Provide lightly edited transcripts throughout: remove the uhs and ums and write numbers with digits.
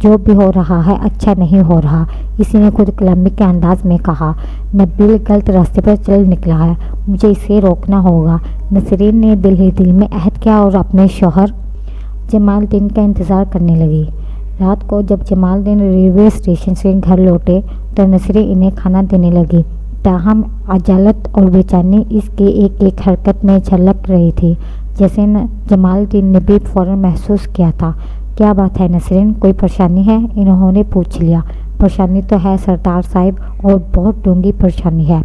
جو بھی ہو رہا ہے اچھا نہیں ہو رہا، اسی نے خود کلمی کے انداز میں کہا۔ نبیل غلط راستے پر چل نکلا ہے، مجھے اسے روکنا ہوگا، نسرین نے دل ہی دل میں عہد کیا اور اپنے شوہر جمال الدین کا انتظار کرنے لگی۔ رات کو جب جمال الدین ریلوے اسٹیشن سے گھر لوٹے تو نسرین انہیں کھانا دینے لگی، تاہم عجلت اور بے چینی اس کی ایک ایک حرکت میں جھلک رہی تھی، جیسے جمال الدین نے بھی فوراً محسوس کیا تھا۔ کیا بات ہے نسرین، کوئی پریشانی ہے؟ انہوں نے پوچھ لیا۔ پریشانی تو ہے سردار صاحب، اور بہت ڈونگی پریشانی ہے۔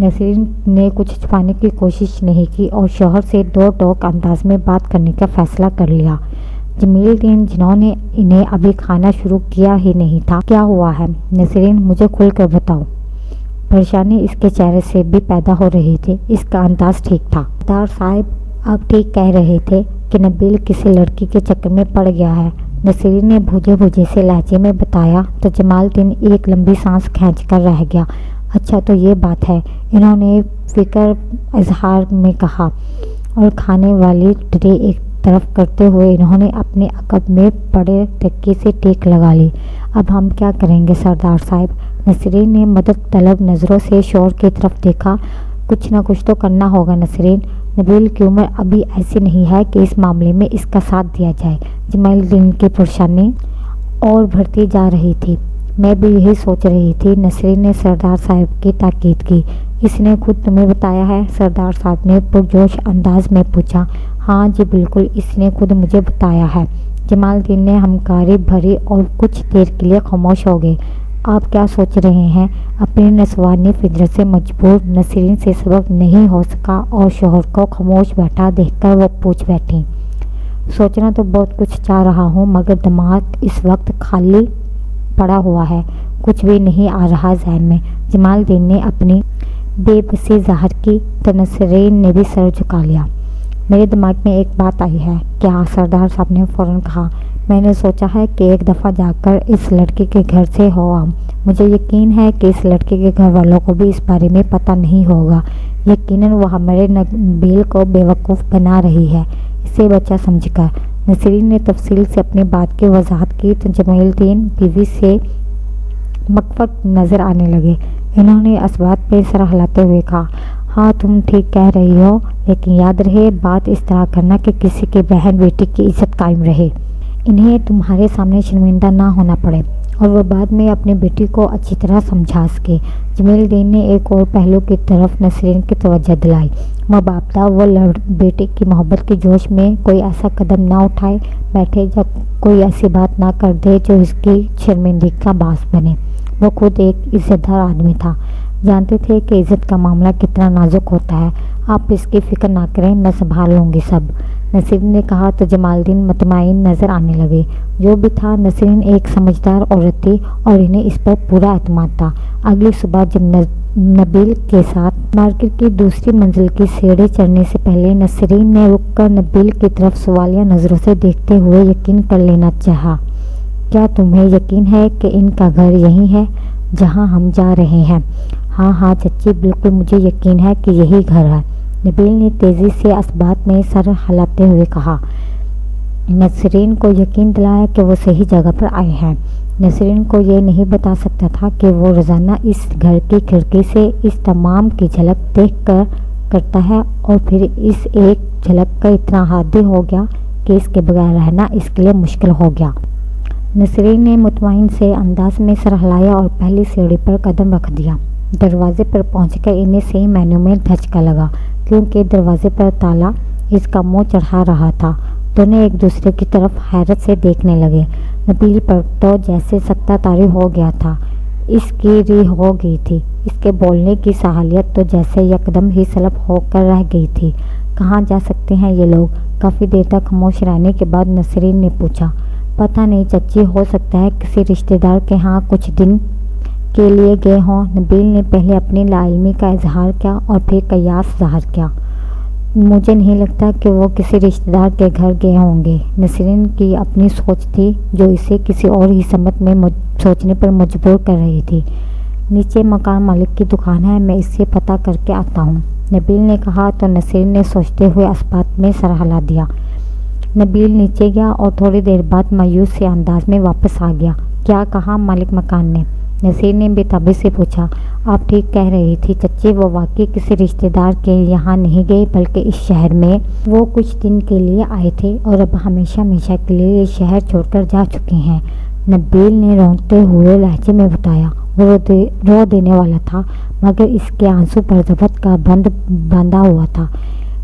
نسرین نے کچھ چھپانے کی کوشش نہیں کی اور شوہر سے دو ٹوک انداز میں بات کرنے کا فیصلہ کر لیا۔ جمیل الدین، جنہوں نے انہیں ابھی کھانا شروع کیا ہی نہیں تھا، کیا ہوا ہے نسرین، مجھے کھل کر بتاؤ۔ پریشانی اس کے چہرے سے بھی پیدا ہو رہی تھی، اس کا انداز ٹھیک تھا۔ سردار صاحب آپ ٹھیک کہہ رہے تھے کہ نبیل کسی لڑکی کے چکر میں پڑ گیا ہے، نسرین نے بھوجے بھوجے سے لہجے میں بتایا تو جمال الدین ایک لمبی سانس کھینچ کر رہ گیا۔ اچھا تو یہ بات ہے، انہوں نے فکر اظہار میں کہا، اور کھانے والی ٹرے ایک طرف کرتے ہوئے انہوں نے اپنے عقب میں پڑے تکیے سے ٹیک لگا لی۔ اب ہم کیا کریں گے سردار صاحب؟ نسرین نے مدد طلب نظروں سے شوہر کی طرف دیکھا۔ کچھ نہ کچھ تو کرنا ہوگا نسرین، نبیل کی عمر ابھی ایسی نہیں ہے کہ اس معاملے میں اس کا ساتھ دیا جائے۔ جمال الدین کی پریشانی اور بڑھتی جا رہی تھی۔ میں بھی یہی سوچ رہی تھی، نسرین نے سردار صاحب کی تاکید کی۔ اس نے خود تمہیں بتایا ہے؟ سردار صاحب نے پرجوش انداز میں پوچھا۔ ہاں جی بالکل، اس نے خود مجھے بتایا ہے۔ جمال الدین نے ہمکاری بھری اور کچھ دیر کے لیے خاموش ہو گئے۔ آپ کیا سوچ رہے ہیں؟ اپنی نسوانی فطرت سے مجبور نسرین سے سبق نہیں ہو سکا اور شوہر کو خاموش بیٹھا دیکھ کر وہ پوچھ بیٹھی۔ سوچنا تو بہت کچھ چاہ رہا ہوں، مگر دماغ اس وقت خالی پڑا ہوا ہے، کچھ بھی نہیں آ رہا ذہن میں۔ جمال الدین نے اپنی بے بسی ظاہر کی تو نسرین نے بھی سر جھکا لیا۔ میرے دماغ میں ایک بات آئی ہے۔ کیا؟ سردار صاحب نے فوراً کہا۔ میں نے سوچا ہے کہ ایک دفعہ جا کر اس لڑکی کے گھر سے ہو آؤں۔ مجھے یقین ہے کہ اس لڑکے کے گھر والوں کو بھی اس بارے میں پتہ نہیں ہوگا۔ یقیناً وہ ہمارے نبیل کو بیوقوف بنا رہی ہے، اسے بچہ سمجھ کر۔ نسرین نے تفصیل سے اپنی بات کی وضاحت کی تو جمیل الدین بیوی سے مکفک نظر آنے لگے۔ انہوں نے اس بات پہ سر ہلاتے ہوئے کہا، ہاں تم ٹھیک کہہ رہی ہو، لیکن یاد رہے بات اس طرح کرنا کہ کسی کی بہن بیٹی کی عزت قائم رہے، انہیں تمہارے سامنے شرمندہ نہ ہونا پڑے اور وہ بعد میں اپنی بیٹی کو اچھی طرح سمجھا سکے۔ جمیل الدین نے ایک اور پہلو کی طرف نسرین کی توجہ دلائی۔ وہ باپدہ وہ بیٹی کی محبت کے جوش میں کوئی ایسا قدم نہ اٹھائے بیٹھے یا کوئی ایسی بات نہ کر دے جو اس کی شرمندگی کا باعث بنے۔ وہ خود ایک عزت دار آدمی تھا، جانتے تھے کہ عزت کا معاملہ کتنا نازک ہوتا ہے۔ آپ اس کی فکر نہ کریں، میں سنبھال لوں گی سب، نسرین نے کہا تو جمال الدین مطمئن نظر آنے لگے۔ جو بھی تھا، نسرین ایک سمجھدار عورت تھی اور انہیں اس پر پورا اعتماد تھا۔ اگلی صبح جب نبیل کے ساتھ مارکیٹ کی دوسری منزل کی سیڑھی چڑھنے سے پہلے نسرین نے رک کر نبیل کی طرف سوالیہ نظروں سے دیکھتے ہوئے یقین کر لینا چاہا۔ کیا تمہیں یقین ہے کہ ان کا گھر یہی ہے جہاں ہم جا رہے ہیں؟ ہاں ہاں چچی، بالکل مجھے یقین ہے کہ یہی گھر ہے، نبیل نے تیزی سے اس بات میں سر ہلاتے ہوئے کہا۔ نسرین کو یقین دلایا کہ وہ صحیح جگہ پر آئے ہیں۔ نسرین کو یہ نہیں بتا سکتا تھا کہ وہ روزانہ اس گھر کی کھڑکی سے اس تمام کی جھلک دیکھ کر کرتا ہے اور پھر اس ایک جھلک کا اتنا عادی ہو گیا کہ اس کے بغیر رہنا اس کے لیے مشکل ہو گیا۔ نسرین نے مطمئن سے انداز میں سر ہلایا اور پہلی سیڑھی پر قدم رکھ دیا۔ دروازے پر پہنچ کر انہیں صحیح معنوں میں دھچکا لگا، کیونکہ دروازے پر تالا اس کا منہ چڑھا رہا تھا۔ دونوں ایک دوسرے کی طرف حیرت سے دیکھنے لگے۔ نبیل پر تو جیسے سکتہ طاری ہو گیا تھا، اس کی ری ہو گئی تھی، اس کے بولنے کی صلاحیت تو جیسے یکدم ہی سلب ہو کر رہ گئی تھی۔ کہاں جا سکتے ہیں یہ لوگ؟ کافی دیر تک خاموش رہنے کے بعد نسرین نے پوچھا۔ پتہ نہیں چچی، ہو سکتا ہے کسی رشتہ دار کے ہاں کچھ دن کے لیے گئے ہوں۔ نبیل نے پہلے اپنی لا علمی کا اظہار کیا اور پھر قیاس ظاہر کیا۔ مجھے نہیں لگتا کہ وہ کسی رشتہ دار کے گھر گئے ہوں گے۔ نسرین کی اپنی سوچ تھی جو اسے کسی اور ہی سمت میں سوچنے پر مجبور کر رہی تھی۔ نیچے مکان مالک کی دکان ہے، میں اس سے پتہ کر کے آتا ہوں، نبیل نے کہا تو نسرین نے سوچتے ہوئے اس بات میں سر ہلا دیا۔ نبیل نیچے گیا اور تھوڑی دیر بعد مایوس سے انداز میں واپس آ گیا۔ کیا کہا مالک مکان نے؟ نصیر نے بے تابی سے پوچھا۔ آپ ٹھیک کہہ رہی تھی چچی، وہ واقعی کسی رشتہ دار کے یہاں نہیں گئے بلکہ اس شہر میں وہ کچھ دن کے لیے آئے تھے اور اب ہمیشہ ہمیشہ کے لیے یہ شہر چھوڑ کر جا چکے ہیں۔ نبیل نے روتے ہوئے لہجے میں بتایا۔ وہ رو دینے والا تھا مگر اس کے آنسو پر ضبط کا بند باندھا ہوا تھا۔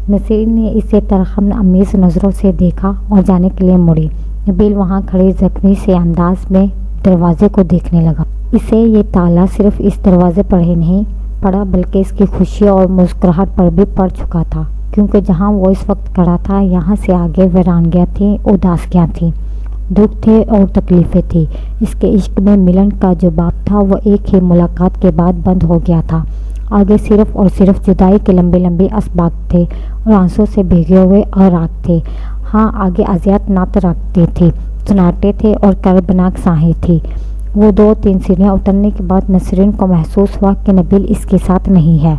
نصیر نے اسے ترحم آمیز نظروں سے دیکھا اور جانے کے لیے مڑی۔ نبیل وہاں کھڑے زخمی سے انداز میں دروازے کو دیکھنے لگا۔ اسے یہ تالا صرف اس دروازے پر ہی نہیں پڑا بلکہ اس کی خوشی اور مسکراہٹ پر بھی پڑ چکا تھا، کیونکہ جہاں وہ اس وقت کھڑا تھا یہاں سے آگے ویرانگیاں تھیں، اداسیاں تھیں، دکھ تھے اور تکلیفیں تھیں۔ اس کے عشق میں ملن کا جو باب تھا وہ ایک ہی ملاقات کے بعد بند ہو گیا تھا۔ آگے صرف اور صرف جدائی کے لمبے لمبے اسباق تھے اور آنسوں سے بھیگے ہوئے اوراق تھے۔ ہاں، آگے اذیت ناک رکھتے تھے، سناٹے تھے اور کربناک ساہیں تھی۔ وہ 2-3 سیڑھیاں اترنے کے بعد نسرین کو محسوس ہوا کہ نبیل اس کے ساتھ نہیں ہے،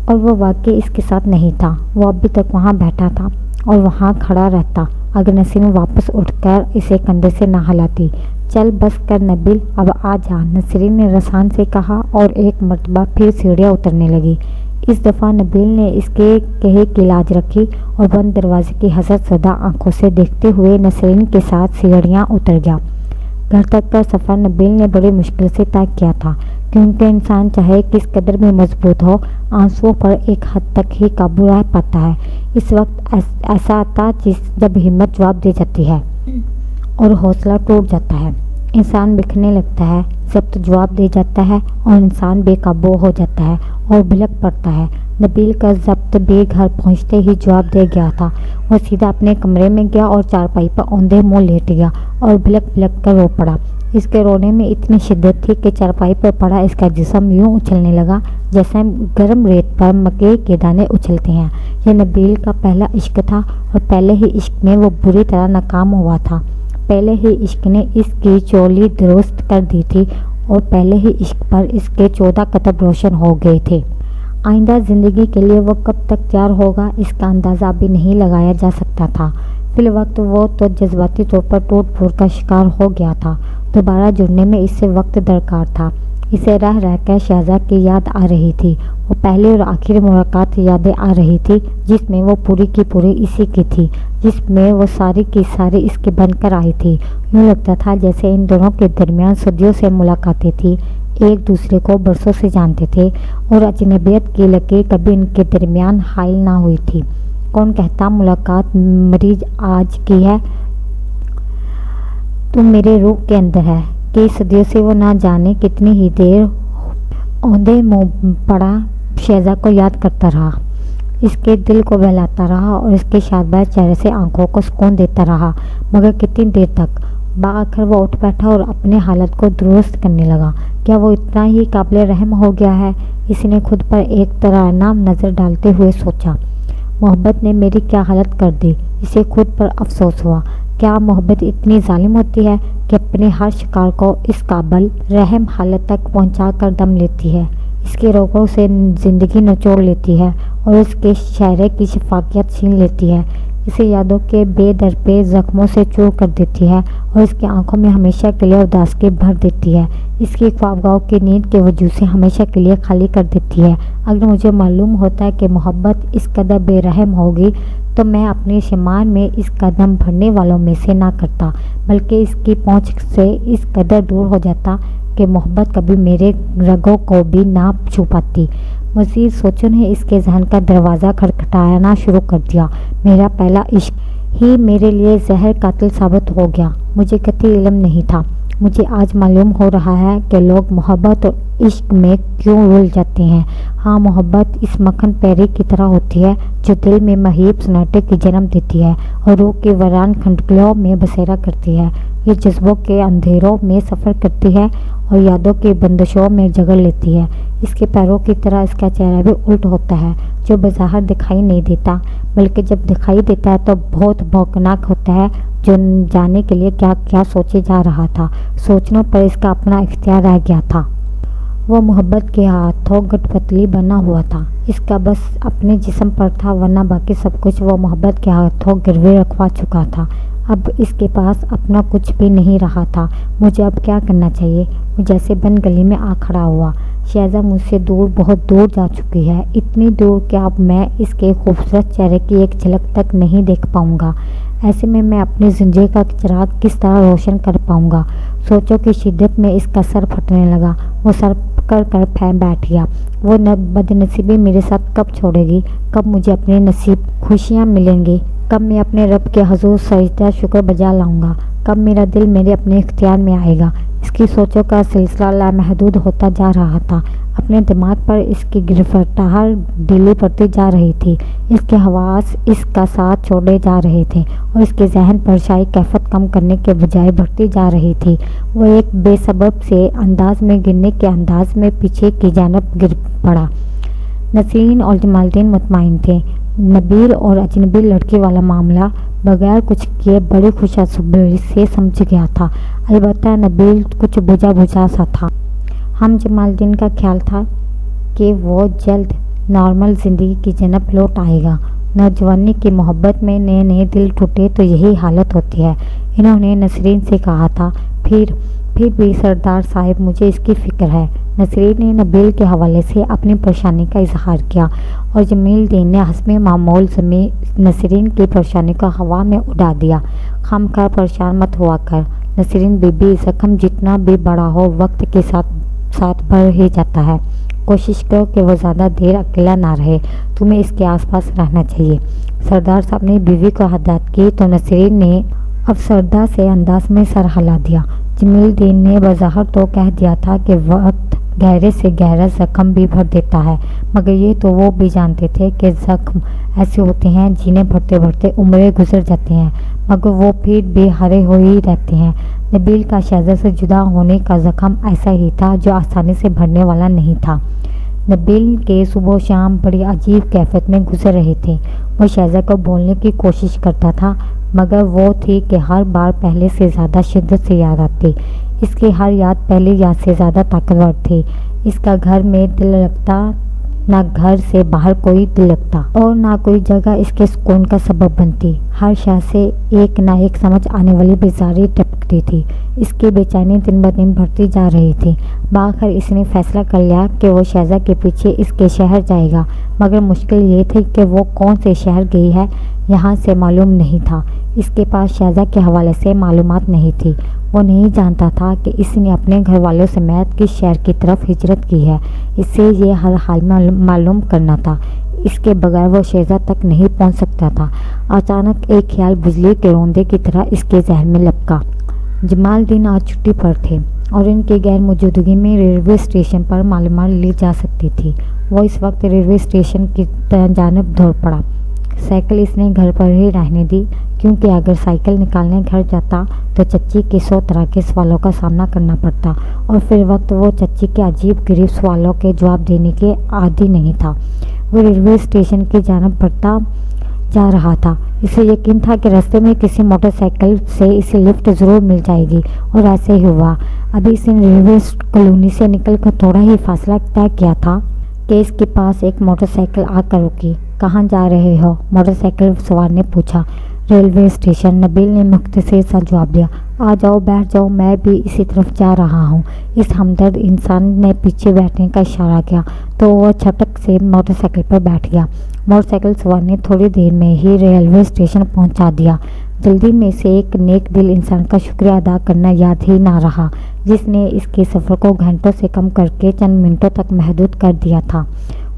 اور وہ واقعی اس کے ساتھ نہیں تھا۔ وہ ابھی تک وہاں بیٹھا تھا اور وہاں کھڑا رہتا اگر نسرین واپس اٹھ کر اسے کندھے سے نہ ہلاتی۔ چل بس کر نبیل، اب آ جا، نسرین نے رسان سے کہا اور ایک مرتبہ پھر سیڑھیاں اترنے لگی۔ اس دفعہ نبیل نے اس کے کہے کی لاج رکھی اور بند دروازے کی حسرت زدہ آنکھوں سے دیکھتے ہوئے نسرین کے ساتھ سیڑھیاں اتر گیا۔ گھر تک کا سفر نبیل نے بڑی مشکل سے طے کیا تھا، کیونکہ انسان چاہے کس قدر بھی مضبوط ہو، آنسوؤں پر ایک حد تک ہی قابو رہ پاتا ہے۔ اس وقت ایسا آتا جب ہمت جواب دے جاتی ہے اور حوصلہ ٹوٹ جاتا ہے، انسان بکھرنے لگتا ہے، ضبط جواب دے جاتا ہے اور انسان بے قابو ہو جاتا ہے اور بھلک پڑتا ہے۔ نبیل کا ضبط بھی گھر پہنچتے ہی جواب دے گیا تھا۔ وہ سیدھا اپنے کمرے میں گیا اور چارپائی پر اوندھے منہ لیٹ گیا اور بھلک بھلک کر رو پڑا۔ اس کے رونے میں اتنی شدت تھی کہ چارپائی پر پڑا اس کا جسم یوں اچھلنے لگا جیسے گرم ریت پر مکئی کے دانے اچھلتے ہیں۔ یہ نبیل کا پہلا عشق تھا اور پہلے ہی عشق میں وہ بری طرح ناکام ہوا تھا۔ پہلے ہی عشق نے اس کی چولی درست کر دی تھی اور پہلے ہی عشق پر اس کے 14 قطب روشن ہو گئے تھے۔ آئندہ زندگی کے لیے وہ کب تک تیار ہوگا اس کا اندازہ بھی نہیں لگایا جا سکتا تھا۔ فی الوقت وہ تو جذباتی طور پر ٹوٹ پھوٹ کا شکار ہو گیا تھا۔ دوبارہ جڑنے میں اس سے وقت درکار تھا۔ اسے رہ رہ کر شہزاد کی یاد آ رہی تھی، وہ پہلی اور آخری ملاقات یادیں آ رہی تھی جس میں وہ پوری کی پوری اسی کی تھی، جس میں وہ ساری کی ساری اس کے بن کر آئی تھی۔ یوں لگتا تھا جیسے ان دونوں کے درمیان صدیوں سے ملاقاتیں تھیں، ایک دوسرے کو برسوں سے جانتے تھے اور اجنبیت کی لکیر کبھی ان کے درمیان حائل نہ ہوئی تھی۔ کون کہتا ملاقات مریض آج کی ہے، تو میرے روح کے اندر ہے۔ کئی صدیوں سے وہ نہ جانے کتنی ہی دیر اوندھے منہ پڑا شہزاد کو یاد کرتا رہا، اس کے دل کو بہلاتا رہا اور اس کے شادباز چہرے سے آنکھوں کو سکون دیتا رہا، مگر کتنی دیر تک؟ بآخر وہ اٹھ بیٹھا اور اپنے حالت کو درست کرنے لگا۔ کیا وہ اتنا ہی قابل رحم ہو گیا ہے؟ اس نے خود پر ایک طرح نظر ڈالتے ہوئے سوچا۔ محبت نے میری کیا حالت کر دی، اسے خود پر افسوس ہوا۔ کیا محبت اتنی ظالم ہوتی ہے کہ اپنے ہر شکار کو اس قابل رحم حالت تک پہنچا کر دم لیتی ہے، اس کے روگوں سے زندگی نچوڑ لیتی ہے اور اس کے چہرے کی شفافیت چھین لیتی ہے، اسے یادوں کے بے درپے زخموں سے چور کر دیتی ہے اور اس کی آنکھوں میں ہمیشہ کے لیے اداسکی بھر دیتی ہے، اس کی خوابگاہوں کی نیند کے وجود سے ہمیشہ کے لیے خالی کر دیتی ہے۔ اگر مجھے معلوم ہوتا ہے کہ محبت اس قدر بے رحم ہوگی تو میں اپنی شمار میں اس کا دم بھرنے والوں میں سے نہ کرتا، بلکہ اس کی پہنچ سے اس قدر دور ہو جاتا کہ محبت کبھی میرے رگوں کو بھی نہ چھو پاتی۔ مزید سوچوں نے اس کے ذہن کا دروازہ کھٹکھٹانا شروع کر دیا۔ میرا پہلا عشق ہی میرے لیے زہر قاتل ثابت ہو گیا، مجھے قطعی علم نہیں تھا۔ مجھے آج معلوم ہو رہا ہے کہ لوگ محبت اور عشق میں کیوں رول جاتے ہیں۔ ہاں، محبت اس مکھن پیری کی طرح ہوتی ہے جو دل میں مہیب سناٹے کی جنم دیتی ہے اور روح کی ویران کھنڈکیوں میں بسیرا کرتی ہے۔ یہ جذبوں کے اندھیروں میں سفر کرتی ہے اور یادوں کی بندشوں میں جگڑ لیتی ہے۔ اس کے پیروں کی طرح اس کا چہرہ بھی الٹ ہوتا ہے، جو بظاہر دکھائی نہیں دیتا، بلکہ جب دکھائی دیتا ہے تو بہت بھوکناک ہوتا ہے، جو جانے کے لیے کیا کیا سوچے جا رہا تھا۔ سوچنے پر اس کا اپنا اختیار رہ گیا تھا۔ وہ محبت کے ہاتھوں گٹپتلی بنا ہوا تھا، اس کا بس اپنے جسم پر تھا، ورنہ باقی سب کچھ وہ محبت کے ہاتھوں گروے رکھوا چکا تھا۔ اب اس کے پاس اپنا کچھ بھی نہیں رہا تھا۔ مجھے اب کیا کرنا چاہیے؟ وہ جیسے بند گلی میں آ کھڑا ہوا۔ شہزہ مجھ سے دور، بہت دور جا چکی ہے، اتنی دور کہ اب میں اس کے خوبصورت چہرے کی ایک جھلک تک نہیں دیکھ پاؤں گا۔ ایسے میں اپنی زندگی کا چراغ کس طرح روشن کر پاؤں گا؟ سوچوں کی شدت میں اس کا سر پھٹنے لگا۔ وہ سر پکڑ کر بیٹھ گیا۔ وہ بدنصیبی میرے ساتھ کب چھوڑے گی؟ کب مجھے اپنے نصیب خوشیاں ملیں گی؟ کب میں اپنے رب کے حضور سجدہ شکر بجا لاؤں گا؟ کب میرا دل میرے اپنے اختیار میں آئے گا؟ اس کی سوچوں کا سلسلہ لامحدود ہوتا جا رہا تھا۔ اپنے دماغ پر اس کی گرفتار ڈھیلی پڑتی جا رہی تھی۔ اس کے حواس اس کا ساتھ چھوڑے جا رہے تھے اور اس کے ذہن پر شاہی کیفیت کم کرنے کے بجائے بڑھتی جا رہی تھی۔ وہ ایک بے سبب سے انداز میں گرنے کے انداز میں پیچھے کی جانب گر پڑا۔ نسرین اور جمال الدین مطمئن تھے۔ نبیل اور اجنبی لڑکی والا معاملہ بغیر کچھ کیے بڑی خوش اسبری سے سمجھ گیا تھا۔ البتہ نبیل کچھ بجھا سا تھا۔ ہم جمال الدین کا خیال تھا کہ وہ جلد نارمل زندگی کی جنب لوٹ آئے گا۔ نوجوانی کی محبت میں نئے دل ٹوٹے تو یہی حالت ہوتی ہے۔ انہوں نے نسرین سے کہا تھا، پھر بھی سردار صاحب مجھے اس کی فکر ہے۔ نسرین نے نبیل کے حوالے سے اپنی پریشانی کا اظہار کیا اور جمیل الدین نے حسب معمول نسرین کی پریشانی کو ہوا میں اڑا دیا۔ خامخواہ پریشان مت ہوا کر نسرین بی بی، زخم جتنا بھی بڑا ہو وقت کے ساتھ بڑھ ہی جاتا ہے۔ کوشش کرو کہ وہ زیادہ دیر اکیلا نہ رہے، تمہیں اس کے آس پاس رہنا چاہیے۔ سردار صاحب نے بیوی کو ہدایت کی تو نسرین نے افسردہ سے انداز میں سر ہلا دیا۔ جمیل الدین نے بظاہر تو کہہ دیا تھا کہ وقت گہرے سے گہرا زخم بھی بھر دیتا ہے، مگر یہ تو وہ بھی جانتے تھے کہ زخم ایسے ہوتے ہیں جنہیں بھرتے بھرتے عمریں گزر جاتی ہیں، مگر وہ پھر بھی ہرے ہوئے رہتے ہیں۔ نبیل کا شہزہ سے جدا ہونے کا زخم ایسا ہی تھا جو آسانی سے بھرنے والا نہیں تھا۔ نبیل کے صبح و شام بڑی عجیب کیفیت میں گزر رہے تھے۔ وہ شہزہ کو بولنے کی کوشش کرتا تھا، مگر وہ تھی کہ ہر بار پہلے سے زیادہ شدت سے یاد آتی۔ اس کی ہر یاد پہلی یاد سے زیادہ طاقتور تھی۔ اس کا گھر میں دل لگتا نہ، گھر سے باہر کوئی دل لگتا، اور نہ کوئی جگہ اس کے سکون کا سبب بنتی۔ ہر شے سے ایک نہ ایک سمجھ آنے والی بیزاری ٹپکتی تھی۔ اس کی بے چینی دن بدن بڑھتی جا رہی تھی۔ بآخر اس نے فیصلہ کر لیا کہ وہ شہزہ کے پیچھے اس کے شہر جائے گا، مگر مشکل یہ تھی کہ وہ کون سے شہر گئی ہے یہاں سے معلوم نہیں تھا۔ اس کے پاس شہزہ کے حوالے سے معلومات نہیں تھی۔ وہ نہیں جانتا تھا کہ اس نے اپنے گھر والوں سمیت کس شہر کی طرف ہجرت کی ہے۔ اس سے یہ ہر حال میں معلوم کرنا تھا۔ اس کے بغیر وہ شہزہ تک نہیں پہنچ سکتا تھا۔ اچانک ایک خیال بجلی کے روندے کی طرح اس کے ذہن میں لپکا۔ جمال الدین آج چھٹی پر تھے اور ان کی غیر موجودگی میں ریلوے اسٹیشن پر معلومات لی جا سکتی تھی۔ وہ اس وقت ریلوے اسٹیشن کی جانب دوڑ پڑا۔ سائیکل اس نے گھر پر ہی رہنے دی، کیونکہ اگر سائیکل نکالنے گھر جاتا تو چچی کے 100 طرح کے سوالوں کا سامنا کرنا پڑتا، اور پھر وقت وہ چچی کے عجیب غریب سوالوں کے جواب دینے کے عادی نہیں تھا۔ وہ ریلوے اسٹیشن کی جانب بڑھتا جا رہا تھا۔ اسے یقین تھا کہ راستے میں کسی موٹر سائیکل سے اسے لفٹ ضرور مل جائے گی، اور ایسے ہی ہوا۔ ابھی اس نے ریلوے کالونی سے نکل کر تھوڑا ہی فاصلہ طے کیا تھا کہ اس کے پاس ایک موٹر سائیکل آ کر رکی۔ کہاں جا رہے ہو؟ موٹر سائیکل سوار نے پوچھا۔ ریلوے اسٹیشن، نبیل نے مختصر سا جواب دیا۔ آ جاؤ، بیٹھ جاؤ، میں بھی اسی طرف جا رہا ہوں۔ اس ہمدرد انسان نے پیچھے بیٹھنے کا اشارہ کیا تو وہ چھٹک سے موٹر سائیکل پر بیٹھ گیا۔ موٹر سائیکل سوار نے تھوڑی دیر میں ہی ریلوے اسٹیشن پہنچا دیا۔ جلدی میں سے ایک نیک دل انسان کا شکریہ ادا کرنا یاد ہی نہ رہا، جس نے اس کے سفر کو گھنٹوں سے کم کر کے چند منٹوں تک محدود کر دیا تھا۔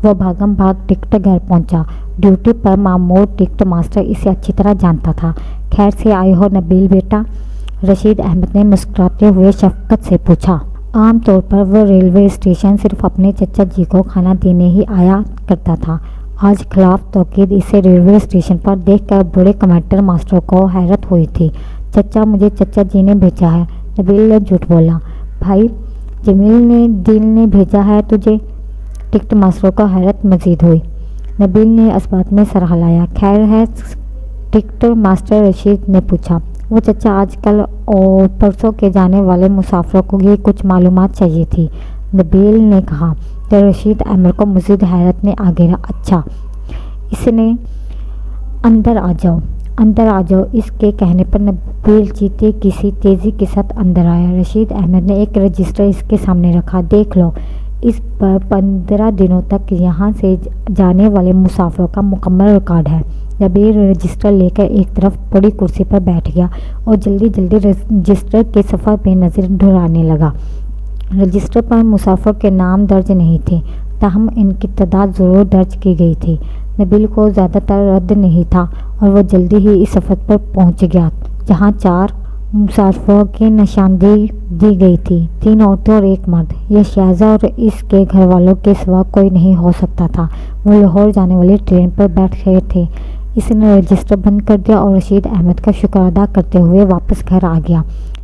وہ بھاگم بھاگ ٹکٹ گھر پہنچا۔ ڈیوٹی پر مامور ٹکٹ ماسٹر اسے اچھی طرح جانتا تھا۔ خیر سے آئے ہو نبیل بیٹا؟ رشید احمد نے مسکراتے ہوئے شفقت سے پوچھا۔ عام طور پر وہ ریلوے اسٹیشن صرف اپنے چچا جی کو کھانا دینے ہی آیا کرتا تھا۔ آج خلاف توقید اسے ریلوے اسٹیشن پر دیکھ کر بڑے کنڈکٹر ماسٹر کو حیرت ہوئی تھی۔ چچا، مجھے چچا جی نے بھیجا ہے۔ نبیل نے جھوٹ بولا۔ بھائی جمیل دل نے بھیجا ہے تجھے؟ ٹکٹ ماسٹر کو حیرت مزید ہوئی۔ نبیل نے اس بات میں سر ہلایا۔ خیر ہے؟ ٹکٹ ماسٹر رشید نے پوچھا۔ وہ چچا، آج کل اور پرسوں کے جانے والے مسافروں کو یہ کچھ معلومات چاہیے تھی۔ نبیل نے کہا تو رشید احمد کو مزید حیرت نے آ گیا۔ اچھا، اس نے اندر آ جاؤ، اندر آ جاؤ۔ اس کے کہنے پر نبیل چیتے کسی تیزی کے ساتھ اندر آیا۔ رشید احمد نے ایک رجسٹر اس کے سامنے رکھا۔ دیکھ لو، اس پر 15 دنوں تک یہاں سے جانے والے مسافروں کا مکمل ریکارڈ ہے۔ نبیل رجسٹر لے کر ایک طرف بڑی کرسی پر بیٹھ گیا اور جلدی جلدی رجسٹر کے صفحہ پہ نظر دھڑانے لگا۔ رجسٹر پر مسافروں کے نام درج نہیں تھے، تاہم ان کی تعداد ضرور درج کی گئی تھی۔ نبیل کو زیادہ تردد نہیں تھا اور وہ جلدی ہی اس صفحے پر پہنچ گیا جہاں 4 مسافروں کی نشاندہی دی گئی تھی، 3 عورتیں اور 1 مرد۔ یہ شہزاد اور اس کے گھر والوں کے سوا کوئی نہیں ہو سکتا تھا۔ وہ لاہور جانے والی ٹرین پر بیٹھ گئے تھے۔ اس نے رجسٹر بند کر دیا اور رشید احمد کا شکر ادا کرتے ہوئے واپس گھر آ گیا۔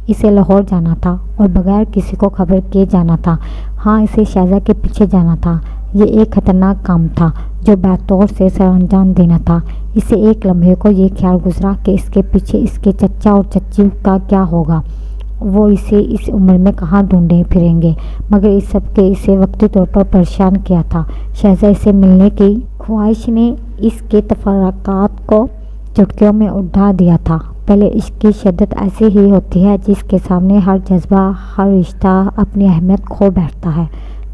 اسے لاہور جانا تھا اور بغیر کسی کو خبر کیے جانا تھا۔ ہاں، اسے شہزاد کے پیچھے جانا تھا۔ یہ ایک خطرناک کام تھا جو بطور سے سر انجام دینا تھا۔ اسے ایک لمحے کو یہ خیال گزرا کہ اس کے پیچھے اس کے چچا اور چچی کا کیا ہوگا۔ وہ اسے اس عمر میں کہاں ڈھونڈے پھریں گے، مگر اس سب کے اسے وقتی طور پر پریشان کیا تھا۔ شہزاد سے ملنے کی خواہش نے اس کے تفکرات کو چٹکیوں میں اڑا دیا تھا۔ پہلے عشق کی شدت ایسی ہی ہوتی ہے جس کے سامنے ہر جذبہ، ہر رشتہ اپنی اہمیت کھو بیٹھتا ہے۔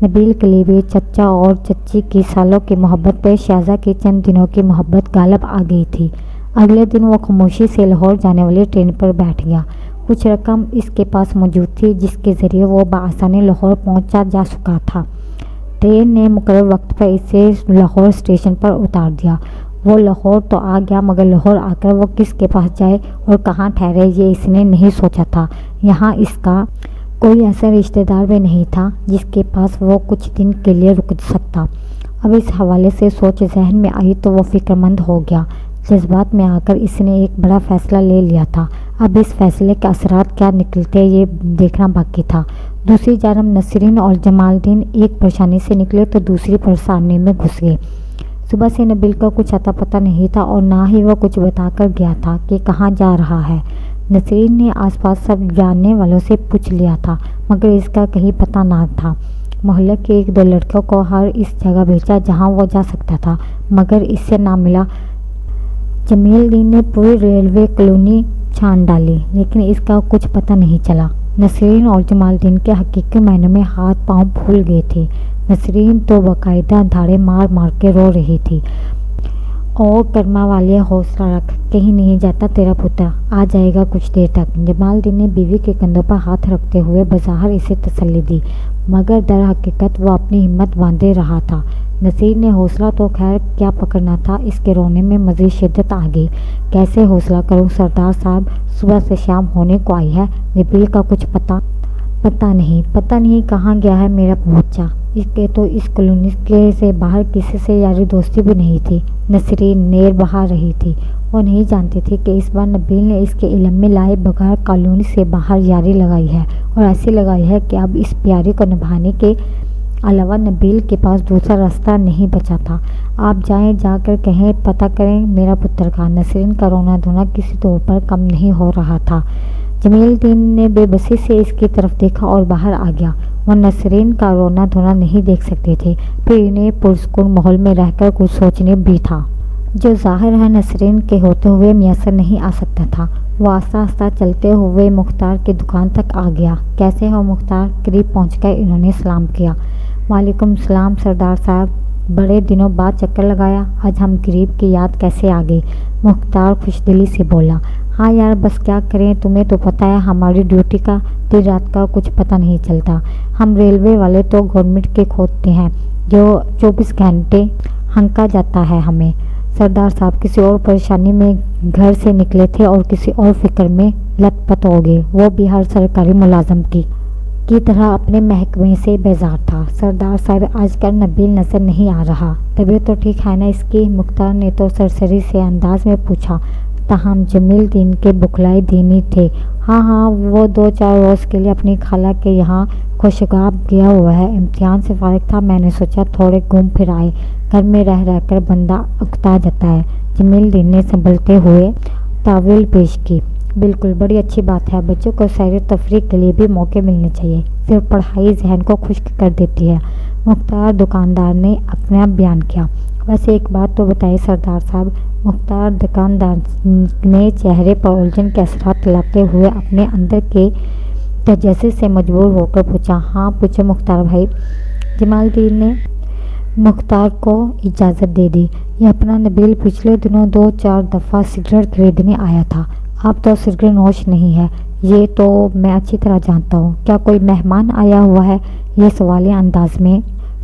نبیل کے لیے بھی چچا اور چچی کی سالوں کی محبت پہ شہزاد کی چند دنوں کی محبت غالب آ گئی تھی۔ اگلے دن وہ خاموشی سے لاہور جانے والی ٹرین پر بیٹھ گیا۔ کچھ رقم اس کے پاس موجود تھی جس کے ذریعے وہ بآسانی لاہور پہنچا جا سکا تھا۔ ٹرین نے مقررہ وقت پر اسے لاہور اسٹیشن پر اتار دیا۔ وہ لاہور تو آ گیا، مگر لاہور آ کر وہ کس کے پاس جائے اور کہاں ٹھہرے یہ اس نے نہیں سوچا تھا۔ یہاں اس کا کوئی ایسا رشتہ دار بھی نہیں تھا جس کے پاس وہ کچھ دن کے لیے رک سکتا۔ اب اس حوالے سے سوچ ذہن میں آئی تو وہ فکر مند ہو گیا۔ جذبات میں آ کر اس نے ایک بڑا فیصلہ لے لیا تھا۔ اب اس فیصلے کے اثرات کیا نکلتے یہ دیکھنا باقی تھا۔ دوسری جانب نسرین اور جمال الدین ایک پریشانی سے نکلے تو دوسری پریشانی میں گھس گئے۔ صبح سے نبیل کا کچھ اتا پتہ نہیں تھا اور نہ ہی وہ کچھ بتا کر گیا تھا کہ کہاں جا رہا ہے۔ نسرین نے آس پاس سب جاننے والوں سے پوچھ لیا تھا، مگر اس کا کہیں پتہ نہ تھا۔ محلے کے 1-2 لڑکوں کو ہر اس جگہ بھیجا جہاں وہ جا سکتا تھا، مگر اس سے نہ ملا۔ جمیل الدین نے پوری ریلوے کالونی چھان ڈالی، لیکن اس کا کچھ پتہ نہیں چلا۔ نسرین اور جمال الدین کے حقیقی معنوں میں ہاتھ پاؤں پھول گئے تھے۔ نسرین تو باقاعدہ دھاڑے مار مار کے رو رہی تھی۔ اور کرما والے، حوصلہ رکھ، کہیں نہیں جاتا تیرا پتر، آ جائے گا کچھ دیر تک۔ جمال الدین نے بیوی کے کندھوں پر ہاتھ رکھتے ہوئے بظاہر اسے تسلی دی، مگر در حقیقت وہ اپنی ہمت باندھے رہا تھا۔ نسرین نے حوصلہ تو خیر کیا پکڑنا تھا، اس کے رونے میں مزید شدت آ گئی۔ کیسے حوصلہ کروں سردار صاحب، صبح سے شام ہونے کو آئی ہے، نبیل کا کچھ پتہ نہیں کہاں گیا ہے میرا بچہ۔ اس کے تو اس کالونی کے سے باہر کسی سے یاری دوستی بھی نہیں تھی۔ نسرین نیر بہا رہی تھی۔ وہ نہیں جانتی تھی کہ اس بار نبیل نے اس کے علم میں لائے بغیر کالونی سے باہر یاری لگائی ہے، اور ایسی لگائی ہے کہ اب اس پیاری کو نبھانے کے علاوہ نبیل کے پاس دوسرا راستہ نہیں بچا تھا۔ آپ جائیں، جا کر کہیں، پتہ کریں میرا پتر کا۔ نسرین کا رونا دھونا کسی طور پر کم نہیں ہو رہا تھا۔ جمیل الدین نے بے بسی سے اس کی طرف دیکھا اور باہر آ گیا۔ وہ نسرین کا رونا دھونا نہیں دیکھ سکتے تھے، پھر انہیں پرسکون ماحول میں رہ کر کچھ سوچنے بھی تھا جو ظاہر ہے نسرین کے ہوتے ہوئے میسر نہیں آ سکتا تھا۔ وہ آہستہ آہستہ چلتے ہوئے مختار کی دکان تک آ گیا۔ کیسے ہو مختار؟ قریب پہنچ کر انہوں نے سلام کیا۔ وعلیکم السلام سردار صاحب، بڑے دنوں بعد چکر لگایا، آج ہم غریب کی یاد کیسے آ گئی؟ مختار خوش دلی سے بولا۔ ہاں یار، بس کیا کریں، تمہیں تو پتہ ہے ہماری ڈیوٹی کا دن رات کا کچھ پتہ نہیں چلتا۔ ہم ریلوے والے تو گورنمنٹ کے کھوتے ہیں جو 24 گھنٹے ہنکا جاتا ہے ہمیں۔ سردار صاحب کسی اور پریشانی میں گھر سے نکلے تھے اور کسی اور فکر میں لت پت ہو گئے، وہ بھی ہر سرکاری ملازم کی طرح اپنے محکمے سے بیزار تھا۔ سردار صاحب آج کل نبیل نظر نہیں آ رہا، طبیعت تو ٹھیک ہے نا اس کی؟ مختار نے تو سرسری سے انداز میں پوچھا، تاہم جمیل الدین کے بکھلائے دینی تھے۔ ہاں، وہ 2-4 روز کے لیے اپنی خالہ کے یہاں خوشگوار گیا ہوا ہے، امتحان سے فارغ تھا، میں نے سوچا تھوڑے گھوم پھر آئے، گھر میں رہ کر بندہ اکتا جاتا ہے۔ جمیل الدین نے سنبھلتے ہوئے تعویل پیش کی۔ بالکل، بڑی اچھی بات ہے۔ بچوں کو سیر و تفریح کے لیے بھی موقع ملنے چاہیے، صرف پڑھائی ذہن کو خشک کر دیتی ہے۔ مختار دکاندار نے اپنا بیان کیا۔ ویسے ایک بات تو بتائیے سردار صاحب، مختار دکاندار نے چہرے پر الجھن کے اثرات لاتے ہوئے اپنے اندر کے تجسس سے مجبور ہو کر پوچھا۔ ہاں پوچھو مختار بھائی۔ جمال الدین نے مختار کو اجازت دے دی۔ یہ اپنا نبیل پچھلے دنوں 2-4 دفعہ سگریٹ خریدنے آیا تھا۔ اب تو سگریٹ نوش نہیں ہے، یہ تو میں اچھی طرح جانتا ہوں۔ کیا کوئی مہمان آیا ہوا ہے؟ یہ سوالیہ انداز میں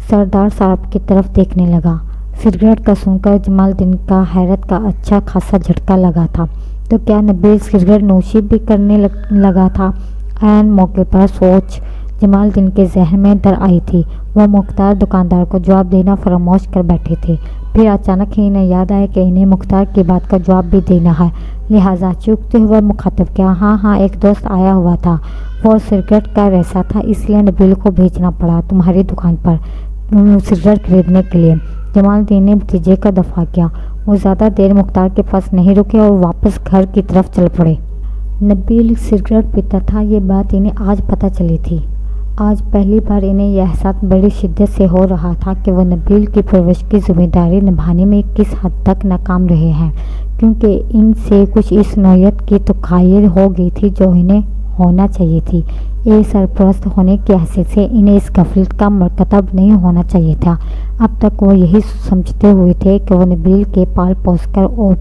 سردار صاحب کی طرف دیکھنے لگا۔ سگریٹ کا سن کر جمال الدین کا حیرت کا اچھا خاصا جھٹکا لگا تھا۔ تو کیا نبیل سگریٹ نوشی بھی کرنے لگا تھا؟ عین موقع پر سوچ جمال الدین کے ذہن میں در آئی تھی۔ وہ مختار دکاندار کو جواب دینا فراموش کر بیٹھے تھے، پھر اچانک ہی انہیں یاد آیا کہ انہیں مختار کی بات کا جواب بھی دینا ہے، لہٰذا چوکتے ہوئے مخاطب کیا۔ ہاں ایک دوست آیا ہوا تھا، وہ سگریٹ کا رہسا تھا، اس لیے نبیل کو بھیجنا پڑا تمہاری دکان پر سگریٹ خریدنے کے لیے۔ جمال الدین نے بھتیجے کا دفاع کیا۔ وہ زیادہ دیر مختار کے پاس نہیں رکے اور واپس گھر کی طرف چل پڑے۔ نبیل سگریٹ پیتا تھا، یہ بات انہیں آج پتہ چلی تھی۔ آج پہلی بار انہیں یہ احساس بڑی شدت سے ہو رہا تھا کہ وہ نبیل کی پرورش کی ذمہ داری نبھانے میں کس حد تک ناکام رہے ہیں، کیونکہ ان سے کچھ اس نوعیت کی تخیل ہو گئی تھی جو انہیں ہونا چاہیے تھی۔ ایک سرپرست ہونے کی حیثیت سے انہیں اس غفلت کا مرتکب نہیں ہونا چاہیے تھا۔ اب تک وہ یہی سمجھتے ہوئے تھے کہ وہ نبیل کے پال پوس کر اور